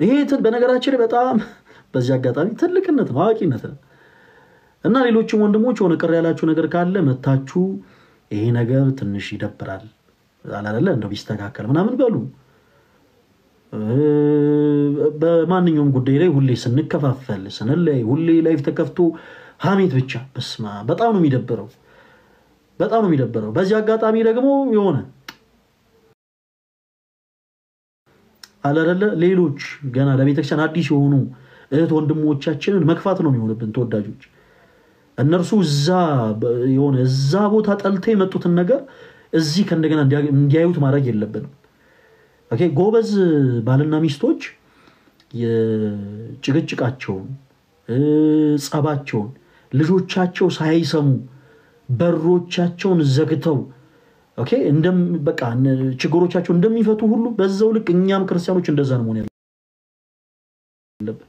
S1: ይሄ በነገራችን ላይ በጣም በዚህ አጋጣሚ ትልቅነት ነው አዋቂነት ነው እና ሌሎችም ወንድሞች ሆነ ቅር ያላችሁ ነገር ካለ መታችሁ ይሄ ነገር ትንሽ ይደብራል አላለ እንደው ቢስተካከል ምናምን በሉ በማንኛውም ጉዳይ ላይ ሁሌ ስንከፋፈል ስንለይ ሁሌ ላይፍ ተከፍቶ ሐሜት ብቻ በስማ በጣም ነው የሚደብረው በዚህ አጋጣሚ ደግሞ የሆነ አላለ ሌሎች ገና ለቤተክርስቲያን አዲስ የሆኑ እህት ወንድሞቻችንን መክፋት ነው የሚሆንብን ተወዳጆች እነርሱ እዛ ቦታ ጠልተው የመጡትን ነገር እዚህ ከእንደገና እንዲያዩት ማድረግ የለብንም ኦኬ ጎበዝ ባልና ሚስቶች የጭቅጭቃቸውን ጸባቸውን ልጆቻቸው ሳይሰሙ በሮቻቸውን ዘግተው ኦኬ በቃ ችግሮቻቸው እንደሚፈቱ ሁሉ በዛው ልክ እኛም ክርስቲያኖች እንደዛ ነው ማለት ያለብን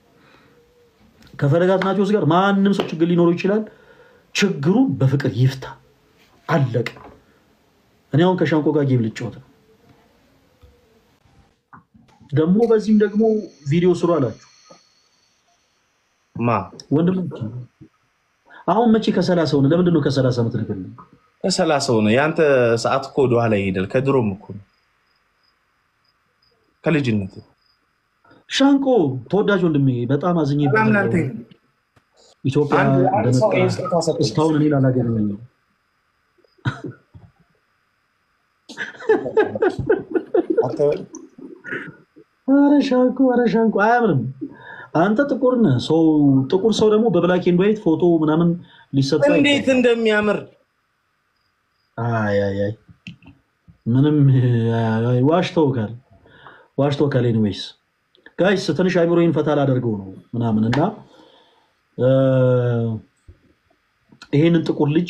S1: ከፈለጋት ናቸውስ ጋር ማንንም ሰው ችግር ሊኖር ይችላል ችግሩን በፍቅር ይፍታ አለቀ እኔ አሁን ከሻንቆ ጋር ጌም ልጫወት ደግሞ በዚህም ደግሞ ቪዲዮ ስሩ አላችሁ ወንድሞች አሁን መቼ ከ30 ሆነ ለምንድን ነው ከ30 ዓመት ልከል
S2: ከ30 ሆነ ያንተ ሰዓት እኮ ወደ ኋላ ይሄዳል ከድሮም እኮ ከልጅነት
S1: ሻንቆ ተወዳጅ ወንድሜ በጣም አዝኜ ኢትዮጵያ እስካሁን እኔ ላላገኘኝ ኧረ ሻንቆ አያምንም አንተ ጥቁር ነህ ጥቁር ሰው ደግሞ በብላክ ኤንድ ዋይት ፎቶ ምናምን ሊሰጣው
S2: እንዴት እንደሚያምር
S1: አይ ምንም ዋሽቶካል ኤኒዌይስ ጋይስ ትንሽ አይምሮዬን ፈታ ላደርገው ነው ምናምንና ይሄንን ጥቁር ልጅ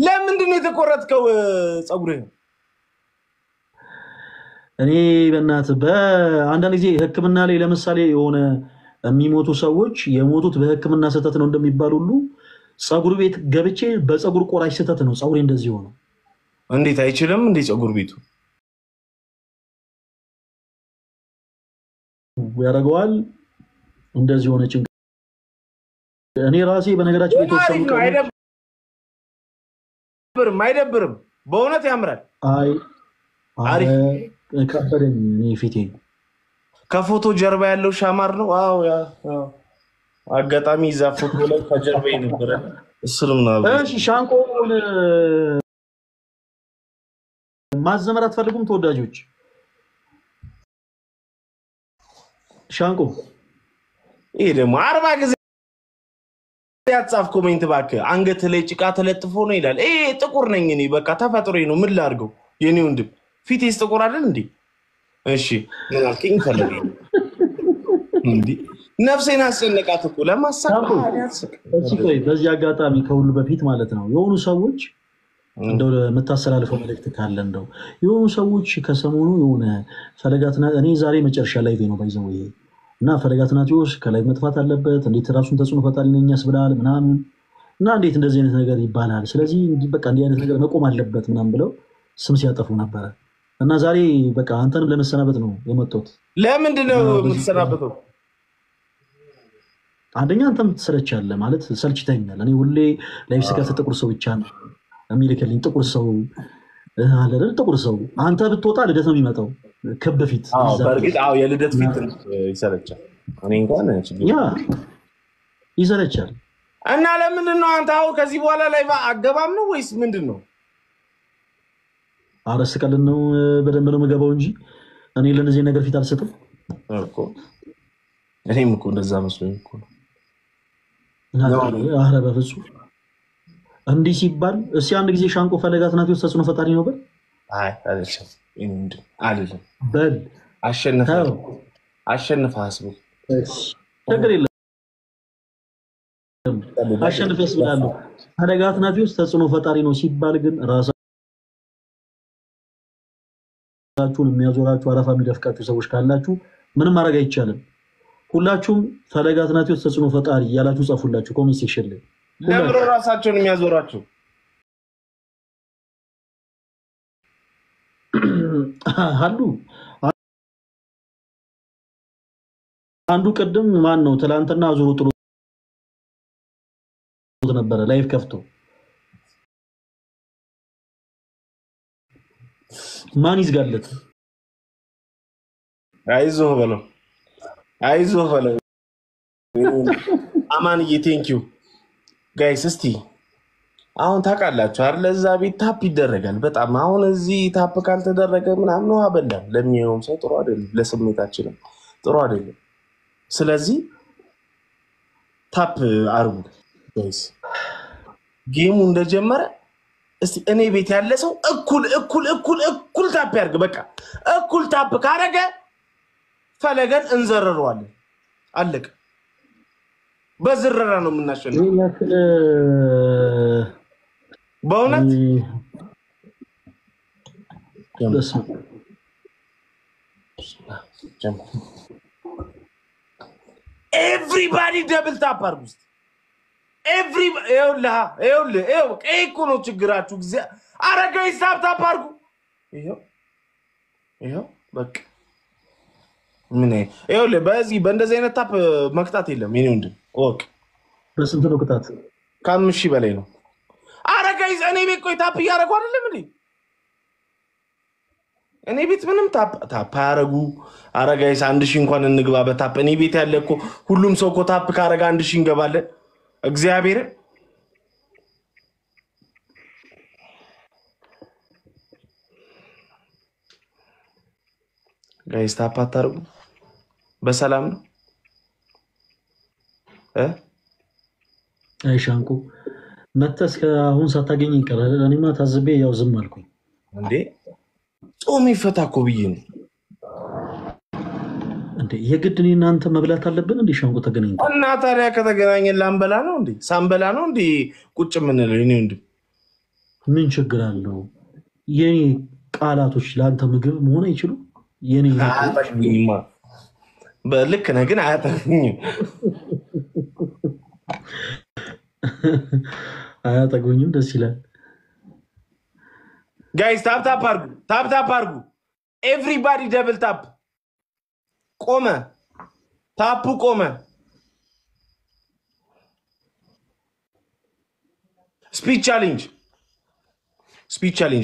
S2: ለምንድን ነው የተቆረጥከው ጸጉርህ
S1: እኔ በእናትህ በአንዳንድ ጊዜ ሕክምና ላይ ለምሳሌ የሆነ የሚሞቱ ሰዎች የሞቱት በሕክምና ስህተት ነው እንደሚባል ሁሉ ፀጉር ቤት ገብቼ በፀጉር ቆራጭ ስህተት ነው ፀጉሬ እንደዚህ ሆነው።
S2: እንዴት አይችልም እንዴ ፀጉር ቤቱ
S1: ያደርገዋል እንደዚህ ሆነ ጭንቅ። እኔ ራሴ በነገራችን ላይ ተወሰኑ
S2: አይደብርም በእውነት ያምራል።
S1: አሪፍ ከፈደኝ እኔ ፊቴ
S2: ከፎቶ ጀርባ ያለው ሻማር ነው። አዎ አጋጣሚ እዛ ፎቶ ላይ ከጀርባ ነበር እሱንም ነው።
S1: እሺ ሻንቆን ማዘመር አትፈልጉም ተወዳጆች? ሻንቆ
S2: ይሄ ደግሞ 40 ጊዜ ያጻፍ ኮሜንት እባክህ አንገት ላይ ጭቃ ተለጥፎ ነው ይላል። ይሄ ጥቁር ነኝ እኔ በቃ ተፈጥሮዬ ነው። ምን ላድርገው የኔ ወንድም ፊቴስ ጥቁር አይደል እንዴ? እሺ ምን አልከኝ? ፈለገ እንዴ ነፍሴን አስጨነቃት እኮ ለማሳቀቅ።
S1: እሺ ቆይ በዚህ አጋጣሚ ከሁሉ በፊት ማለት ነው የሆኑ ሰዎች እንደው ለምታስተላልፈው መልእክት ካለ እንደው የሆኑ ሰዎች ከሰሞኑ የሆነ ፈለጋትና እኔ ዛሬ መጨረሻ ላይ ነው ባይዘው ይሄ እና ፈለጋትናቲዎስ ከላይ መጥፋት አለበት እንዴት ራሱን ተጽዕኖ ፈጣሪ ነኝ ያስብላል ምናምን እና እንዴት እንደዚህ አይነት ነገር ይባላል። ስለዚህ በቃ እንዲህ አይነት ነገር መቆም አለበት ምናምን ብለው ስም ሲያጠፉ ነበር እና ዛሬ በቃ አንተንም ለመሰናበት ነው የመጣሁት።
S2: ለምንድን ነው የምትሰናበተው?
S1: አንደኛ አንተም ትሰለቻለህ ማለት ሰልችተኛል። እኔ ሁሌ ላይፍ ስከፍት ጥቁር ሰው ብቻ ነው የሚልክልኝ። ጥቁር ሰው አለ አይደል? ጥቁር ሰው አንተ ብትወጣ ልደት ነው የሚመጣው ክብ ፊት።
S2: በእርግጥ የልደት ፊት ይሰለቻል። እኔ እንኳን
S1: ይሰለቻል።
S2: እና ለምንድን ነው አንተ አሁን ከዚህ በኋላ ላይ አገባም ነው ወይስ ምንድን ነው?
S1: አረስ ቀልን ነው በደንብ ነው የምገባው እንጂ እኔ ለነዚህ ነገር ፊት አልሰጥም
S2: እኮ። እኔም እኮ እንደዛ መስሎኝ እኮ ነው።
S1: ኧረ በፍፁም እንዲህ ሲባል እስኪ አንድ ጊዜ ሻንቆ ፈለጋትናቲዎስ ተጽዕኖ ፈጣሪ ነው በል።
S2: አይ አይደለም
S1: በል
S2: አሸንፈህ
S1: ችግር የለም አሸንፈህ አስብላለሁ። ፈለጋትናቲዎስ ተጽዕኖ ፈጣሪ ነው ሲባል ግን ራሳችሁን የሚያዞራችሁ አረፋ የሚደፍቃችሁ ሰዎች ካላችሁ ምንም ማድረግ አይቻልም። ሁላችሁም ፈለጋትናቲዎስ ተጽዕኖ ፈጣሪ እያላችሁ ጻፉላችሁ ኮሜንት ሴክሽን ላይ።
S2: ለምሮ ራሳቸውን የሚያዞራችሁ
S1: አሉ። አንዱ ቅድም ማን ነው ትላንትና አዙሮ ጥሎ ነበር ላይቭ ከፍቶ ማን ይዝጋለት?
S2: አይዞህ በለው አማንዬ ቴንኪው ጋይስ። እስቲ አሁን ታውቃላችሁ አይደል እዛ ቤት ታፕ ይደረጋል በጣም። አሁን እዚህ ታፕ ካልተደረገ ምናምን ነው አበላም። ለሚያየውም ሰው ጥሩ አይደለም፣ ለስሜታችንም ጥሩ አይደለም። ስለዚህ ታፕ አርጉ ጋይስ። ጌሙ እንደጀመረ እስቲ እኔ ቤት ያለ ሰው እኩል ታፕ ያርግ። በቃ እኩል ታፕ ካረገ ፈለገን እንዘረረዋለን። አለቀ። በዝረራ ነው የምናሸንፈው በእውነት። ኤቭሪባዲ ደብል ታፕ አርጉ። ይኸውልህ እኮ ነው ችግራችሁ። ጊዜ አረጋዊ ታፕ አርጉ። ይኸው በቃ ምን ይኸውልህ በዚህ በእንደዚህ አይነት ታፕ መቅጣት የለም የኔ ወንድም ወቅ።
S1: በስንት ነው ቅጣት?
S2: ከ5000 በላይ ነው። አረጋዊ እኔ ቤት ቆይ ታፕ እያደረጉ አይደለም እንዴ? እኔ ቤት ምንም ታፕ አያረጉ። አረጋዊ 1000 እንኳን እንግባ በታፕ። እኔ ቤት ያለ እኮ ሁሉም ሰው እኮ ታፕ ካረጋ 1000 እንገባለን። እግዚአብሔር ጋይስ ታፕ አታርጉ። በሰላም ነው
S1: አይሻንኩ መተስ ከአሁን ሳታገኝ ይቀራል። እኔማ ታዝቤ ያው ዝም አልኩኝ
S2: እንዴ። ጾም ይፈታ እኮ ብዬ ነው
S1: እንዴ። የግድ እኔ እናንተ መብላት አለብን እንዴ? ሻንኩ ተገናኝተን
S2: እና ታዲያ ከተገናኘን ላንበላ ነው እንዴ? ሳንበላ ነው እንዴ ቁጭ የምንለው? እኔ ወንድም
S1: ምን ችግር አለው? የኔ ቃላቶች ለአንተ ምግብ መሆን አይችሉም? የኔ
S2: አያጠግኝማ በልክ ነህ ግን አያጠግኝም።
S1: አያጠግኝም። ደስ ይላል።
S2: ጋይስ ታፕ አርጉ። ኤቭሪባዲ ደብል ታፕ። ቆመ ታፑ ቆመ። ስፒች ቻሌንጅ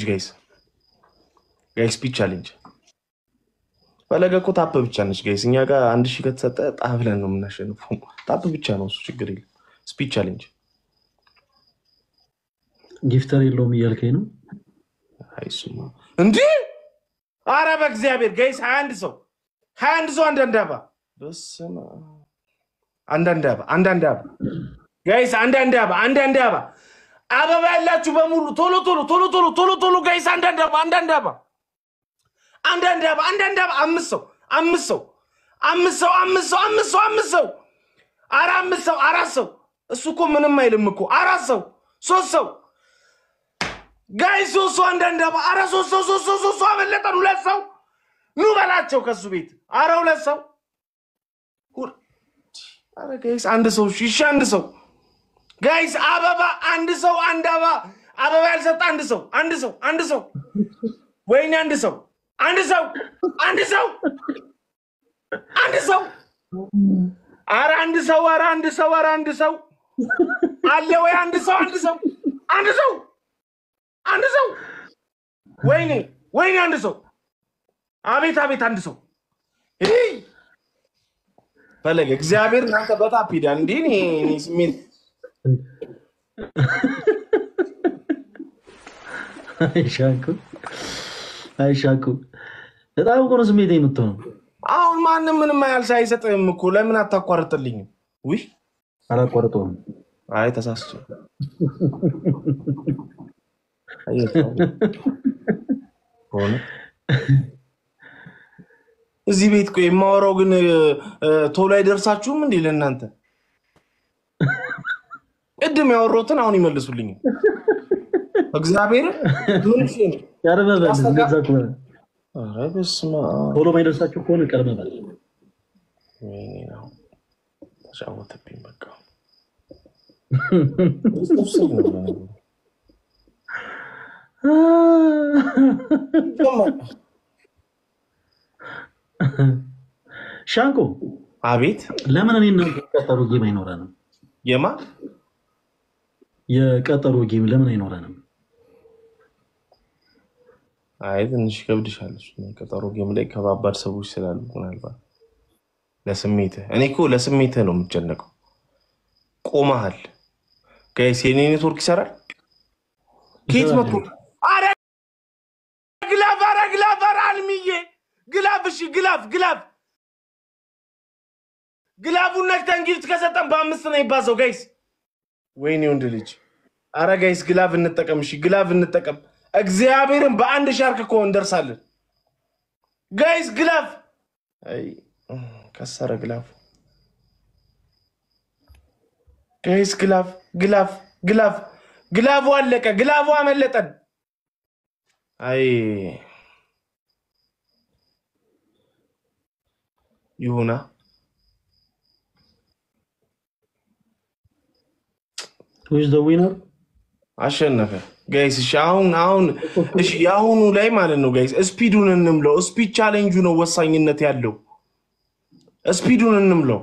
S2: ጋይስ ስፒች ቻሌንጅ ፈለገ እኮ ታፕ ብቻ ነች ጋይስ። እኛ ጋር 1000 ከተሰጠ ጣብለን ነው የምናሸንፈው። ታፕ ብቻ ነው እሱ ችግር የለም። ስፒች ቻሌንጅ
S1: ጊፍተር የለውም እያልከኝ ነው?
S2: አይሱማ እንዴ! አረ በእግዚአብሔር ጋይስ 21 ሰው አንዳንድ አበባ በስመ አብ አንዳንድ አበባ ጋይስ አንዳንድ አበባ አበባ ያላችሁ በሙሉ ቶሎ ጋይስ አንዳንድ አበባ 5 ሰው 4 ሰው እሱ እኮ ምንም አይልም እኮ 4 ሰው 3 ሰው ጋይስ 3 ሰው አንዳንድ አበባ 3 ሰው አመለጠን። 2 ሰው ኑ በላቸው ከሱ ቤት 2 ሰው ጋይስ 1 ሰው እሺ 1 ሰው ጋይስ አበባ 1 ሰው አበባ ያልሰጠ 1 ሰው ወይኔ 1 ሰው ኧረ 1 ሰው አለ ወይ 1 ሰው ወይኔ 1 ሰው አቤት 1 ሰው ፈለገ እግዚአብሔር እናንተ በታፕ ሄዳል እንዴ እኔ ስሜት
S1: አይሻኩ በጣም እኮ ነው ስሜት የምትሆነው።
S2: አሁን ማንም ምንም ያልሳ አይሰጥም እኮ ለምን አታቋርጥልኝም? ውይ
S1: አላቋርጠውም።
S2: አይ ተሳስቼ ሆነ እዚህ ቤት ቆይ የማወራው ግን ቶሎ አይደርሳችሁም እንዴ ለእናንተ? ቅድም ያወራሁትን አሁን ይመልሱልኝ። እግዚአብሔር ምን ሲል
S1: ቀርበበል እንደዛ ከሆነ
S2: ኧረ በስመ አብ
S1: ቶሎ ማይደርሳችሁ ከሆነ ቀርበበል።
S2: ወይኔ ነው ተጫወተብኝ በቃ
S1: ሻንቆ
S2: አቤት
S1: ለምን እኔ እናንተ የቀጠሮ ጌም አይኖረንም? የቀጠሮ ጌም ለምን አይኖረንም?
S2: አይ ትንሽ ከብድሻል። የቀጠሮ ጌም ላይ ከባባድ ሰዎች ስላሉ ምናልባት ለስሜትህ እኔ እኮ ለስሜትህ ነው የምጨነቀው። ቆመሃል ጋይስ የኔ ኔትወርክ ይሰራል። ኬት መጥቶ አረ ግላፍ አልሚዬ ግላፍ እሺ ግላፉን ነክተን ጊፍት ከሰጠን በ5 ነው ይባዛው ጋይስ። ወይኔ ወንድ ልጅ አረ ጋይስ ግላፍ እንጠቀም። እሺ ግላፍ እንጠቀም። እግዚአብሔርን በአንድ ሻርክ እኮ እንደርሳለን ጋይስ። ግላፍ አይ ከሰረ ግላፍ ጋይስ ግላፉ አለቀ። ግላፉ አመለጠን። አይ ይሁና
S1: who's the winner?
S2: አሸነፈ ጋይስ። እሺ አሁን እሺ ያሁኑ ላይ ማለት ነው ጋይስ ስፒዱን እንምለው። ስፒድ ቻሌንጁ ነው ወሳኝነት ያለው። ስፒዱን እንምለው።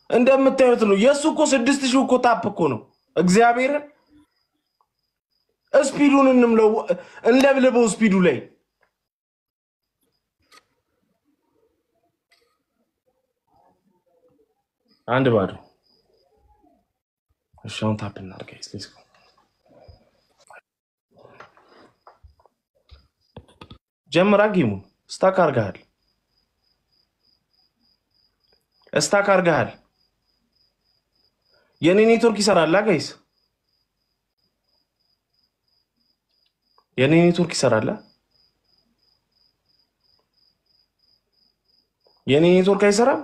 S2: እንደምታዩት ነው የሱ እኮ 6000 እኮ ታፕ እኮ ነው። እግዚአብሔር ስፒዱን እንምለው። እንለብልበው ስፒዱ ላይ አንድ ባዶ። እሺ አሁን ታፕ እናድርግ ጋይስ ሌትስ ጎ። ጀምራ ጌሙን ስታክ አድርገሃል። የኔ ኔትወርክ ይሰራል ጋይስ? የኔ ኔትወርክ ይሰራል? የኔ ኔትወርክ አይሰራም?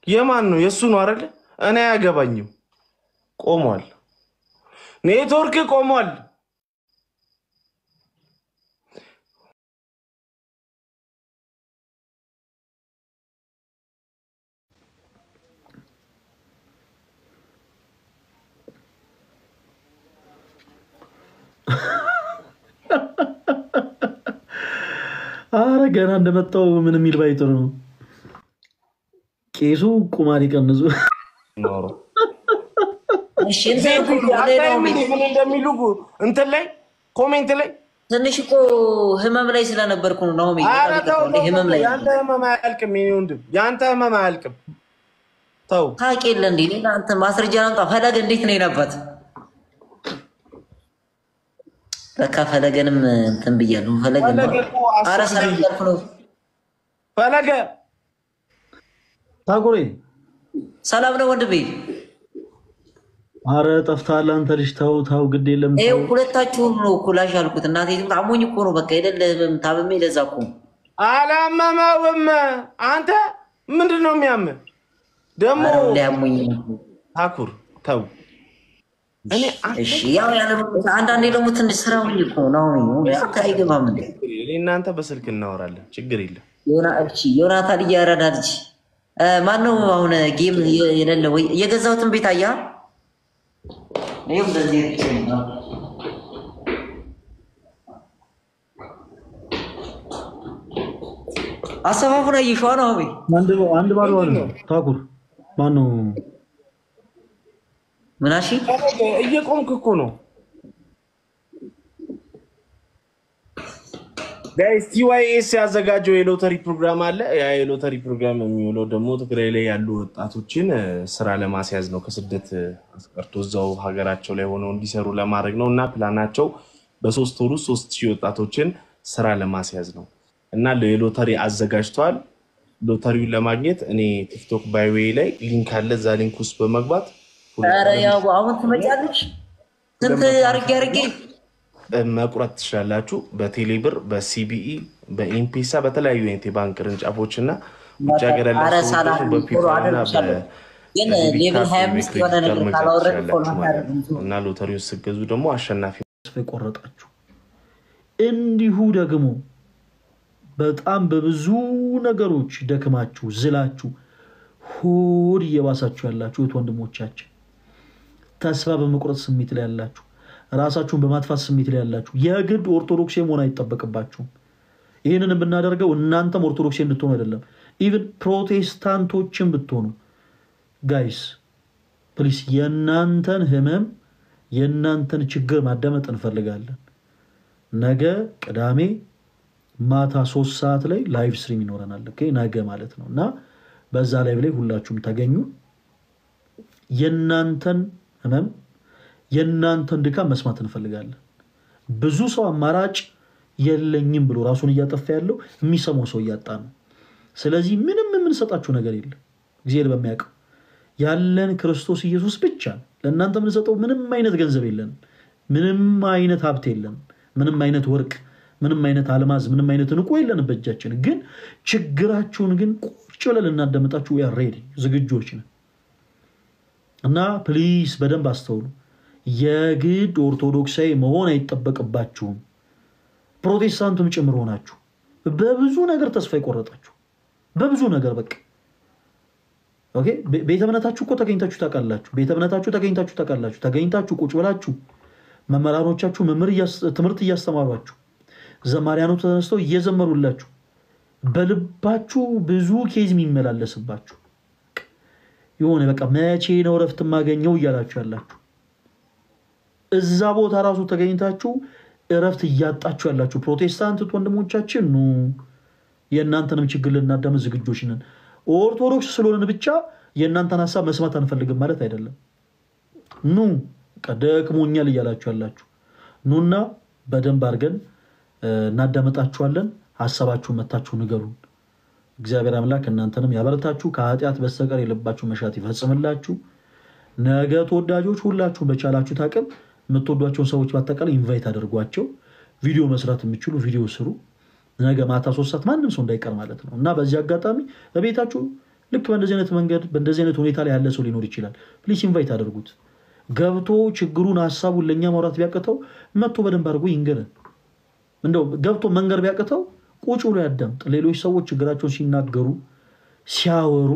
S2: የማን ነው? የሱ ነው አይደል? እኔ አያገባኝም። ቆሟል፣ ኔትወርክ ቆሟል።
S1: አረ ገና እንደመጣው ምን የሚል ባይጥሩ ነው ቄሱ ቁማር ይቀንሱ
S2: ኖሮ እሺ ምን እንደሚሉ እንትን ላይ ኮሜንት ላይ
S3: ትንሽ እኮ ህመም ላይ ስለነበርኩ ነው ህመም ላይ
S2: ያንተ ህመም አያልቅም የኔ ወንድም ያንተ ህመም አያልቅም ተው
S3: ታውቂለ እንዴ አንተ ማስረጃ አምጣ ፈለገ እንዴት ነው የነባት በቃ ፈለገንም እንትን ብያለሁ ፈለገ አረ ሰላም ያልኩ ነው
S2: ፈለገ
S1: ታቆሬ
S3: ሰላም ነው ወንድሜ
S1: አረ ጠፍታል አንተ ልጅ ታው ግድ የለም
S3: ሁለታችሁም ነው ኩላሽ አልኩት እናቴ ታሞኝ እኮ ነው በቃ አይደለም ታበሜ ለዛ እኮ
S2: አላመመውም አንተ ምንድነው የሚያምህ ደሞ
S3: ለያሙኝ
S2: ታኩር ተው እኔ
S3: እሺ ያው አንዳንዴ ደግሞ ትንሽ ስራውኝ እኮ ነው አንተ አይገባም እንዴ
S2: እናንተ በስልክ እናወራለን ችግር የለም
S3: ዮናታን እያረዳል ማነው አሁን ጌም የሌለ ወይ የገዛሁትን ቤት አያ ነው እንደዚህ ነው አሰፋፉና ይሽዋ ነው ወይ
S1: አንድ ባዶ ነው ታኩር ማነው
S3: ምናሺ
S2: እየቆምክ እኮ ነው ጋይስ ቲዋይኤስ ያዘጋጀው የሎተሪ ፕሮግራም አለ ያ የሎተሪ ፕሮግራም የሚውለው ደግሞ ትግራይ ላይ ያሉ ወጣቶችን ስራ ለማስያዝ ነው ከስደት አስቀርቶ እዛው ሀገራቸው ላይ ሆነው እንዲሰሩ ለማድረግ ነውና ፕላናቸው በ3 ወር 3000 ወጣቶችን ስራ ለማስያዝ ነው እና ለሎተሪ አዘጋጅቷል ሎተሪውን ለማግኘት እኔ ቲክቶክ ባይዌይ ላይ ሊንክ አለ እዛ ሊንክ ውስጥ በመግባት
S3: አረ ያው አሁን ትመጫለሽ ስንት አርጌ
S2: መቁረጥ ትችላላችሁ በቴሌብር በሲቢኢ በኤምፒሳ በተለያዩ አይነት ባንክ ቅርንጫፎችና ውጭ ሀገር ያለ ሰዎች በፒፓልና
S3: በሌቭል 25 ወደ ነገር ካላወረድ
S2: እና ሎተሪውን ስገዙ ደግሞ አሸናፊ
S1: ቆረጣችሁ እንዲሁ ደግሞ በጣም በብዙ ነገሮች ደክማችሁ ዝላችሁ ሆድ እየባሳችሁ ያላችሁ ወንድሞቻችን ተስፋ በመቁረጥ ስሜት ላይ ያላችሁ ራሳችሁን በማጥፋት ስሜት ላይ ያላችሁ የግድ ኦርቶዶክስ መሆን አይተበቅባችሁም ይሄንን ብናደርገው እናንተም ኦርቶዶክስ እንድትሆኑ አይደለም ኢቭን ፕሮቴስታንቶችን ብትሆኑ ጋይስ ፕሊስ የናንተን ህመም የናንተን ችግር ማዳመጥ እንፈልጋለን ነገ ቅዳሜ ማታ 3 ሰዓት ላይ ላይቭ ስትሪም ይኖረናል ኦኬ ነገ ማለት ነውና በዛ ላይቭ ላይ ሁላችሁም ተገኙ የናንተን ህመም የናንተን ድካም መስማት እንፈልጋለን ብዙ ሰው አማራጭ የለኝም ብሎ ራሱን እያጠፋ ያለው የሚሰማው ሰው እያጣ ነው ስለዚህ ምንም የምንሰጣችሁ ነገር የለም እግዚአብሔር በሚያውቀው ያለን ክርስቶስ ኢየሱስ ብቻ ለእናንተ የምንሰጠው ምንም አይነት ገንዘብ የለን ምንም አይነት ሀብት የለን ምንም አይነት ወርቅ ምንም አይነት አልማዝ ምንም አይነት እንቁ የለን በእጃችን ግን ችግራችሁን ግን ቁጭ ብለን እናዳምጣችሁ ያ ሬዲ ዝግጆች ነን እና ፕሊዝ በደንብ አስተውሉ የግድ ኦርቶዶክሳዊ መሆን አይተበቅባችሁም ፕሮቴስታንቱም ጭምር ሆናችሁ በብዙ ነገር ተስፋ ይቆረጣችሁ በብዙ ነገር በቃ ኦኬ ቤተ እምነታችሁ እኮ ተገኝታችሁ ታውቃላችሁ ተገኝታችሁ ቁጭ ብላችሁ መመራሮቻችሁ ትምህርት እያስተማሯችሁ ዘማሪያኖች ተነስተው እየዘመሩላችሁ በልባችሁ ብዙ ኬዝ የሚመላለስባችሁ የሆነ በቃ መቼ ነው ረፍት ማገኘው እያላችሁ ያላችሁ እዛ ቦታ ራሱ ተገኝታችሁ ረፍት እያጣችሁ ያላችሁ ፕሮቴስታንት ወንድሞቻችን ኑ የእናንተንም ችግር ልናዳም ዝግጆች ነን ኦርቶዶክስ ስለሆነን ብቻ የእናንተን ሐሳብ መስማት አንፈልግም ማለት አይደለም ኑ ቀደክሞኛል እያላችሁ ያላችሁ ኑና በደንብ አድርገን እናዳመጣችኋለን ሐሳባችሁን መታችሁ ንገሩን እግዚአብሔር አምላክ እናንተንም ያበረታችሁ ከኃጢአት በስተቀር የልባችሁ መሻት ይፈጽምላችሁ ነገ ተወዳጆች ሁላችሁ በቻላችሁ ታቀም የምትወዷቸውን ሰዎች ባጠቃላይ ኢንቫይት አድርጓቸው ቪዲዮ መስራት የሚችሉ ቪዲዮ ስሩ ነገ ማታ 3 ሰዓት ማንንም ሰው እንዳይቀር ማለት ነው እና በዚህ አጋጣሚ በቤታችሁ ልክ በእንደዚህ አይነት መንገድ በእንደዚህ አይነት ሁኔታ ላይ ያለ ሰው ሊኖር ይችላል ፕሊስ ኢንቫይት አድርጉት ገብቶ ችግሩን ሐሳቡን ለኛ ማውራት ቢያቀተው መጥቶ በደንብ አድርጎ ይንገረን እንደው ገብቶ መንገር ቢያቀተው ቁጭ ብሎ ያዳምጥ ሌሎች ሰዎች ችግራቸውን ሲናገሩ ሲያወሩ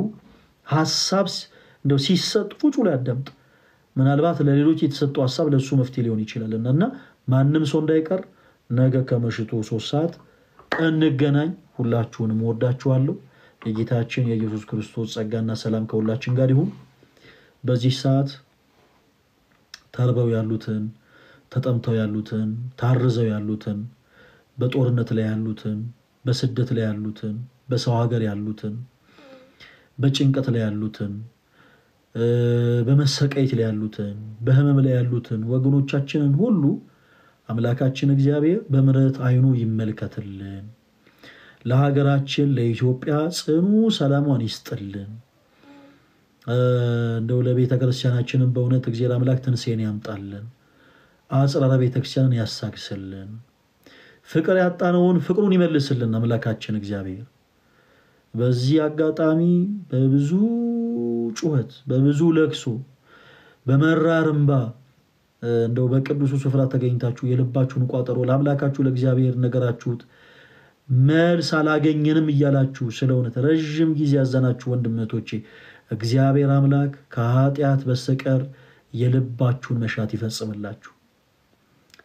S1: ሐሳብ እንደው ሲሰጥ ቁጭ ብሎ ያዳምጥ ምናልባት ለሌሎች የተሰጠው ሐሳብ ለሱ መፍትሄ ሊሆን ይችላልና ማንም ሰው እንዳይቀር ነገ ከመሽቱ 3 ሰዓት እንገናኝ። ሁላችሁንም ወዳችኋለሁ። የጌታችን የኢየሱስ ክርስቶስ ጸጋና ሰላም ከሁላችን ጋር ይሁን። በዚህ ሰዓት ተርበው ያሉትን፣ ተጠምተው ያሉትን፣ ታርዘው ያሉትን፣ በጦርነት ላይ ያሉትን፣ በስደት ላይ ያሉትን፣ በሰው ሀገር ያሉትን፣ በጭንቀት ላይ ያሉትን፣ በመሰቃየት ላይ ያሉትን፣ በህመም ላይ ያሉትን ወገኖቻችንን ሁሉ አምላካችን እግዚአብሔር በምሕረት አይኑ ይመልከትልን። ለሀገራችን ለኢትዮጵያ ጽኑ ሰላሟን ይስጥልን። እንደው ለቤተ ክርስቲያናችንን በእውነት እግዚአብሔር አምላክ ትንሣኤን ያምጣልን። አጽራረ ቤተ ክርስቲያንን ያሳግስልን። ፍቅር ያጣነውን ፍቅሩን ይመልስልን አምላካችን እግዚአብሔር። በዚህ አጋጣሚ በብዙ ጩኸት፣ በብዙ ለቅሶ፣ በመራር እንባ እንደው በቅዱሱ ስፍራ ተገኝታችሁ የልባችሁን ቋጠሮ ለአምላካችሁ ለእግዚአብሔር ነገራችሁት መልስ አላገኘንም እያላችሁ ስለእውነት ረጅም ጊዜ ያዘናችሁ ወንድሞቼ እግዚአብሔር አምላክ ከኃጢአት በስተቀር የልባችሁን መሻት ይፈጽምላችሁ።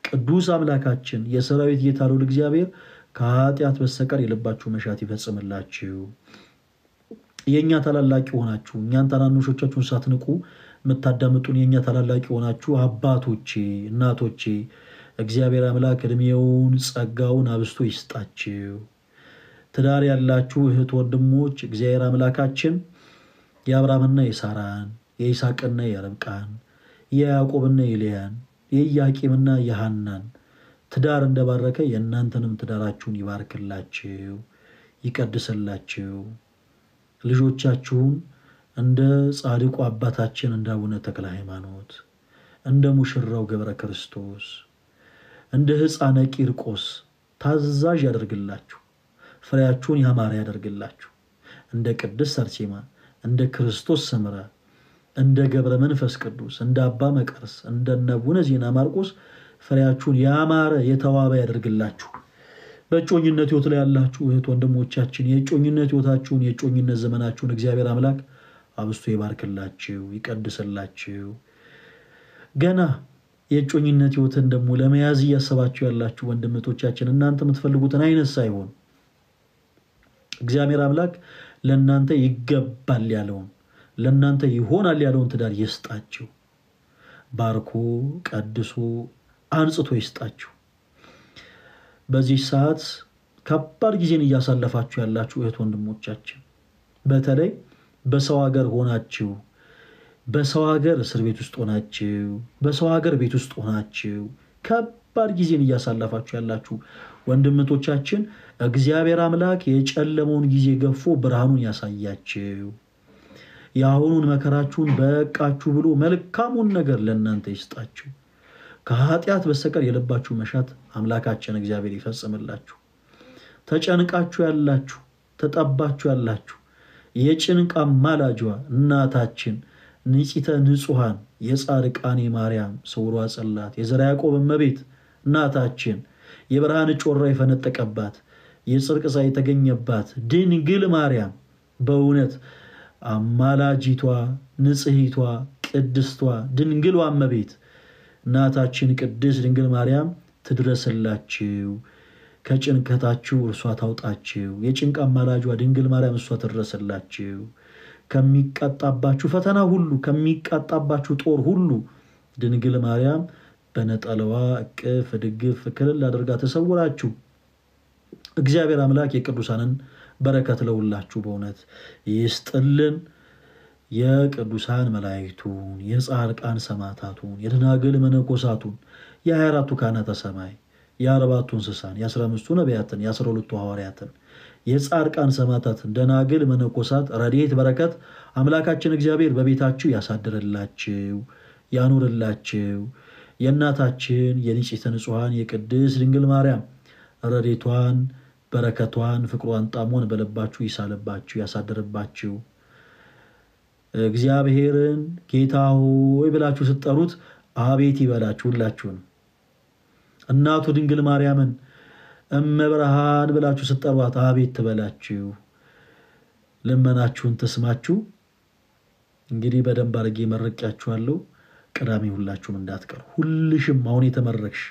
S1: ቅዱስ አምላካችን የሰራዊት ጌታ ልዑል እግዚአብሔር ከኃጢአት በስተቀር የልባችሁ መሻት ይፈጽምላችሁ። የኛ ታላላቅ ሆናችሁ እኛን ታናናሾቻችሁን ሳትንቁ መታዳምጡን የኛ ታላላቅ ሆናችሁ አባቶቼ እናቶቼ እግዚአብሔር አምላክ እድሜውን ጸጋውን አብስቶ ይስጣችሁ። ትዳር ያላችሁ እህት ወንድሞች እግዚአብሔር አምላካችን የአብርሃምና የሳራን የይስሐቅና የርብቃን የያዕቆብና የልያን የኢያቄምና የሐናን ትዳር እንደባረከ የእናንተንም ትዳራችሁን ይባርክላችሁ ይቀድስላችሁ። ልጆቻችሁን እንደ ጻድቁ አባታችን እንደ አቡነ ተክለ ሃይማኖት እንደ ሙሽራው ገብረ ክርስቶስ እንደ ሕፃነ ቂርቆስ ታዛዥ ያደርግላችሁ። ፍሬያችሁን ያማረ ያደርግላችሁ። እንደ ቅድስት አርሴማ እንደ ክርስቶስ ሰምራ እንደ ገብረ መንፈስ ቅዱስ እንደ አባ መቀርስ እንደ አቡነ ዜና ማርቆስ ፍሬያችሁን ያማረ የተዋበ ያደርግላችሁ። በእጮኝነት ሕይወት ላይ ያላችሁ እህት ወንድሞቻችን የእጮኝነት ሕይወታችሁን የእጮኝነት ዘመናችሁን እግዚአብሔር አምላክ አብስቶ ይባርክላችሁ ይቀድስላችሁ። ገና የእጮኝነት ሕይወትን ደግሞ ለመያዝ እያሰባችሁ ያላችሁ ወንድሞቻችን እናንተ የምትፈልጉትን አይነት ሳይሆን እግዚአብሔር አምላክ ለእናንተ ይገባል ያለውን ለእናንተ ይሆናል ያለውን ትዳር ይስጣችሁ። ባርኮ ቀድሶ አንጽቶ ይስጣችሁ። በዚህ ሰዓት ከባድ ጊዜን እያሳለፋችሁ ያላችሁ እህት ወንድሞቻችን በተለይ በሰው ሀገር ሆናችሁ በሰው ሀገር እስር ቤት ውስጥ ሆናችሁ በሰው ሀገር ቤት ውስጥ ሆናችሁ ከባድ ጊዜን እያሳለፋችሁ ያላችሁ ወንድሞቻችን እግዚአብሔር አምላክ የጨለመውን ጊዜ ገፎ ብርሃኑን ያሳያችሁ። ያሁኑን መከራችሁን በቃችሁ ብሎ መልካሙን ነገር ለእናንተ ይስጣችሁ። ከኃጢአት በስተቀር የልባችሁ መሻት አምላካችን እግዚአብሔር ይፈጽምላችሁ። ተጨንቃችሁ ያላችሁ ተጠባችሁ ያላችሁ የጭንቃ ማላጇ እናታችን ንጽሕተ ንጹሃን የጻድቃኔ ማርያም ስውሯ ጽላት የዘርዓ ያዕቆብ እመቤት እናታችን የብርሃን ጮራ የፈነጠቀባት የጽድቅ ፀሐይ የተገኘባት ድንግል ማርያም በእውነት አማላጅቷ ንጽሕቷ ቅድስቷ ድንግል እመቤት እናታችን ቅድስት ድንግል ማርያም ትድረስላችሁ። ከጭንቀታችሁ እርሷ ታውጣችሁ። የጭንቅ አማላጇ ድንግል ማርያም እሷ ትድረስላችሁ። ከሚቃጣባችሁ ፈተና ሁሉ ከሚቃጣባችሁ ጦር ሁሉ ድንግል ማርያም በነጠላዋ እቅፍ ድግፍ ክልል አድርጋ ተሰውራችሁ። እግዚአብሔር አምላክ የቅዱሳንን በረከት ለሁላችሁ በእውነት ይስጥልን። የቅዱሳን መላእክቱን የጻድቃን ሰማዕታቱን የደናግል መነኮሳቱን የ24ቱ ካህናተ ሰማይ የ40ቱ እንስሳን የ15ቱ ነቢያትን የ12ቱ ሐዋርያትን የጻድቃን ሰማዕታትን ደናግል መነኮሳት ረድኤት በረከት አምላካችን እግዚአብሔር በቤታችሁ ያሳድርላችሁ ያኑርላችሁ። የእናታችን የንጽሕተ ንጹሃን የቅድስት ድንግል ማርያም ረድኤቷን በረከቷን ፍቅሯን ጣሞን በልባችሁ ይሳልባችሁ ያሳድርባችሁ። እግዚአብሔርን ጌታ ሆይ ብላችሁ ስትጠሩት አቤት ይበላችሁ። ሁላችሁን እናቱ ድንግል ማርያምን እመብርሃን ብላችሁ ስትጠሯት አቤት ትበላችሁ። ልመናችሁን ተስማችሁ። እንግዲህ በደንብ አድርጌ መረቂያችኋለሁ። ቅዳሜ ሁላችሁም እንዳትቀሩ። ሁልሽም አሁን የተመረቅሽ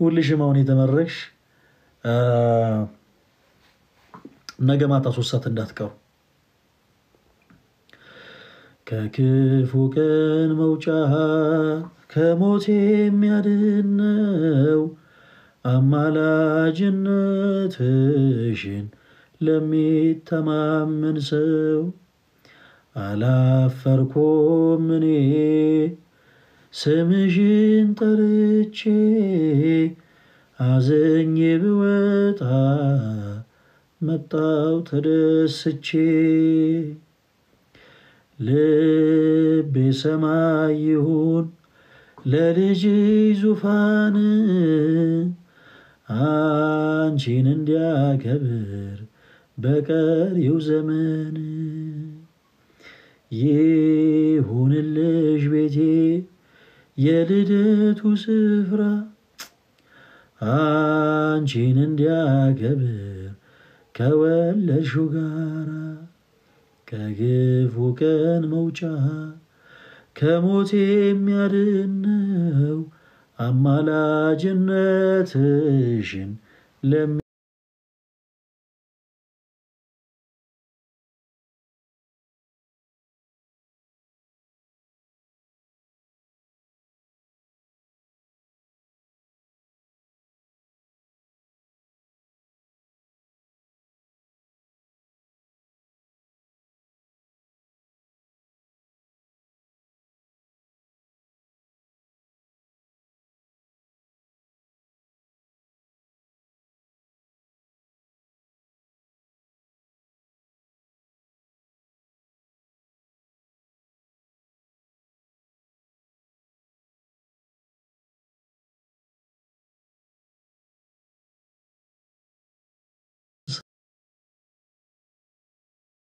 S1: ሁልሽም አሁን የተመረቅሽ ነገ ማታ 3 ሰዓት እንዳትቀሩ ከክፉ ቀን መውጫ ከሞት የሚያድነው አማላጅነትሽን ለሚተማመን ሰው አላፈርኩም እኔ ስምሽን ጠርቼ አዝኜ ብወጣ መጣው ተደስቼ ልቤ ሰማይ ይሁን ለልጅ ዙፋን አንቺን እንዲያከብር በቀሪው ዘመን ይሁንልሽ ቤቴ የልደቱ ስፍራ አንቺን እንዲያከብር ከወለድሽው ጋራ ከክፉ ቀን መውጫ ከሞት የሚያድነው አማላጅነትሽን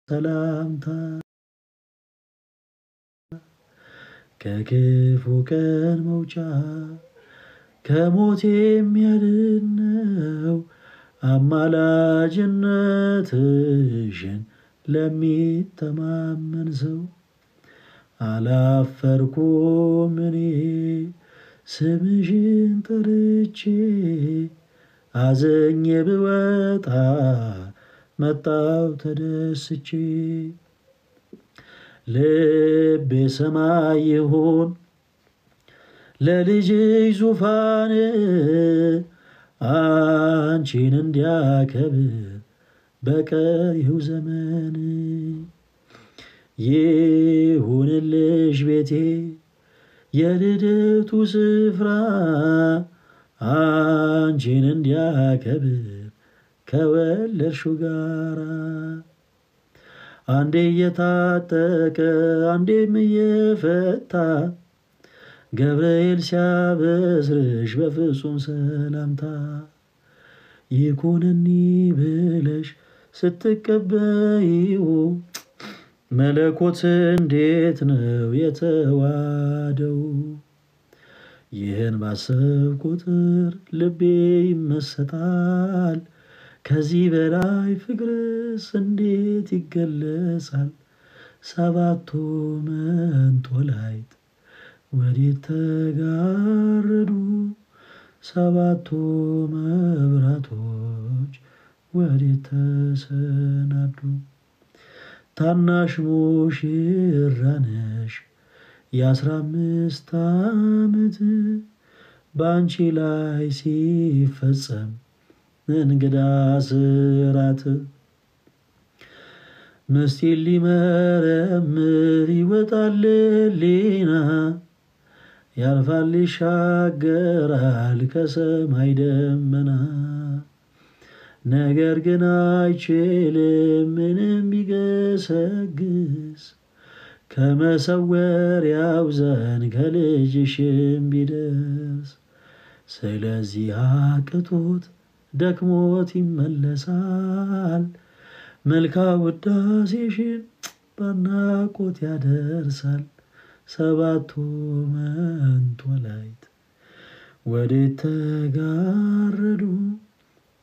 S1: ሰላምታ ከክፉ ቀን መውጫ ከሞት የሚያድነው አማላጅነትሽን ለሚተማመን ሰው አላፈርኩም እኔ ስምሽን ጠርቼ አዝኜ ብወጣ መጣው ተደስቼ ልቤ ሰማይ ይሁን ለልጅሽ ዙፋን አንቺን እንዲያከብር በቀሪው ዘመን ይሁንልሽ ቤቴ የልደቱ ስፍራ አንቺን እንዲያከብር ከወለድሽው ጋራ አንዴ እየታጠቀ አንዴም እየፈታ ገብርኤል ሲያበስርሽ በፍጹም ሰላምታ ይኩንኒ ብለሽ ስትቀበይው መለኮት እንዴት ነው የተዋደው ይህን ባሰብ ቁጥር ልቤ ይመሰጣል ከዚህ በላይ ፍቅርስ እንዴት ይገለጻል ሰባቱ መንጦላይት ወዴት ተጋረዱ ሰባቱ መብራቶች ወዴት ተሰናዱ ታናሽ ሙሽራ ነሽ የ15 ዓመት ባንቺ ላይ ሲፈጸም እንግዳ ስራት ምስጢር ሊመረምር ይወጣል ሌና ያልፋል ይሻገራል ከሰማይ ደመና ነገር ግን አይችልም ምንም ቢገሰግስ ከመሰወሪያው ዘንድ ከልጅሽም ቢደርስ ስለዚህ አቅቶት ደክሞት ይመለሳል መልካ ውዳሴሽን ባናቆት ያደርሳል ሰባቱ መንጦላይት ወዴት ተጋረዱ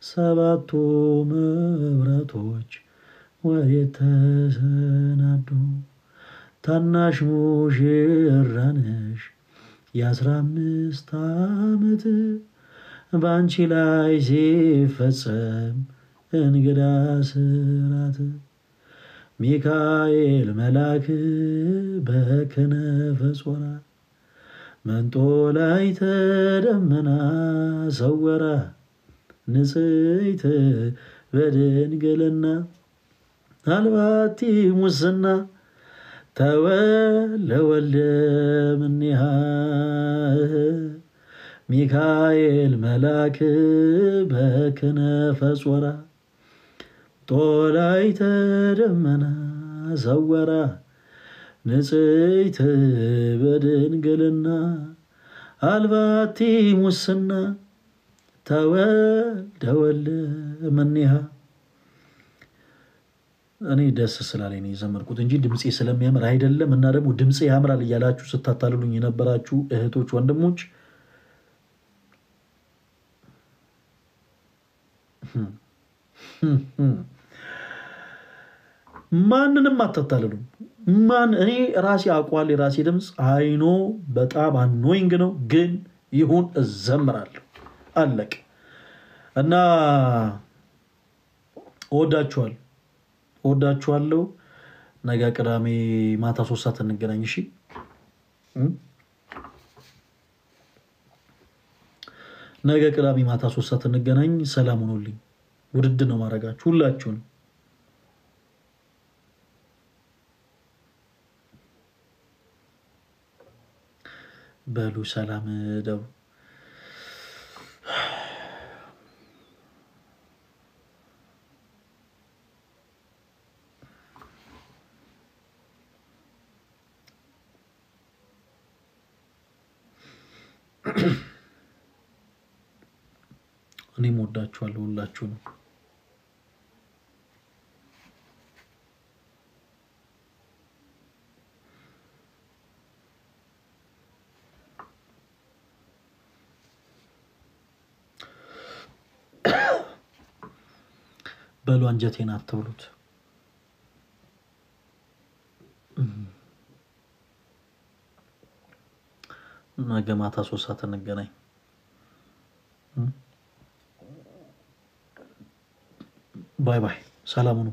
S1: ሰባቱ መብራቶች ወዴት ተሰናዱ ታናሽ ሙሽራ ነሽ የ15 ዓመት በአንቺ ላይ ሲፈጸም እንግዳ ስራት ሚካኤል መልአክ በክነፈ ጾራ መንጦ ላይ ተደመና ሰወራ ንጽሕት በድንግልና አልባቲ ሙስና ተወልደ እምኔሃ ሚካኤል መልአክ በክነፈ ጾራ ጦላይ ተደመና ሰወራ ንጽሕት በድንግልና አልባቲ ሙስና ተወልደ እምኔሃ። እኔ ደስ ስላለኝ ነው የዘመርኩት እንጂ ድምጼ ስለሚያምር አይደለም። እና ደግሞ ድምጼ ያምራል እያላችሁ ስታታልሉኝ የነበራችሁ እህቶች ወንድሞች ማንንም አታታልሉ። እኔ ራሴ አቋል የራሴ ድምጽ አይኖ በጣም አኖይንግ ነው፣ ግን ይሁን እዘምራለሁ። አለቅ እና ወዳችኋለሁ። ነገ ቅዳሜ ማታ 3 ሰዓት እንገናኝ። እሺ ነገ ቅዳሜ ማታ 3 ሰዓት እንገናኝ። ሰላም ሁኑልኝ። ውድድ ነው ማረጋችሁ ሁላችሁን። በሉ ሰላም ደሩ። እኔም ወዳችኋለሁ ሁላችሁንም። በሉ አንጀቴን አትብሉት። ነገ ማታ 3 ሰዓት እንገናኝ። ባይ ባይ። ሰላም ሁኑ።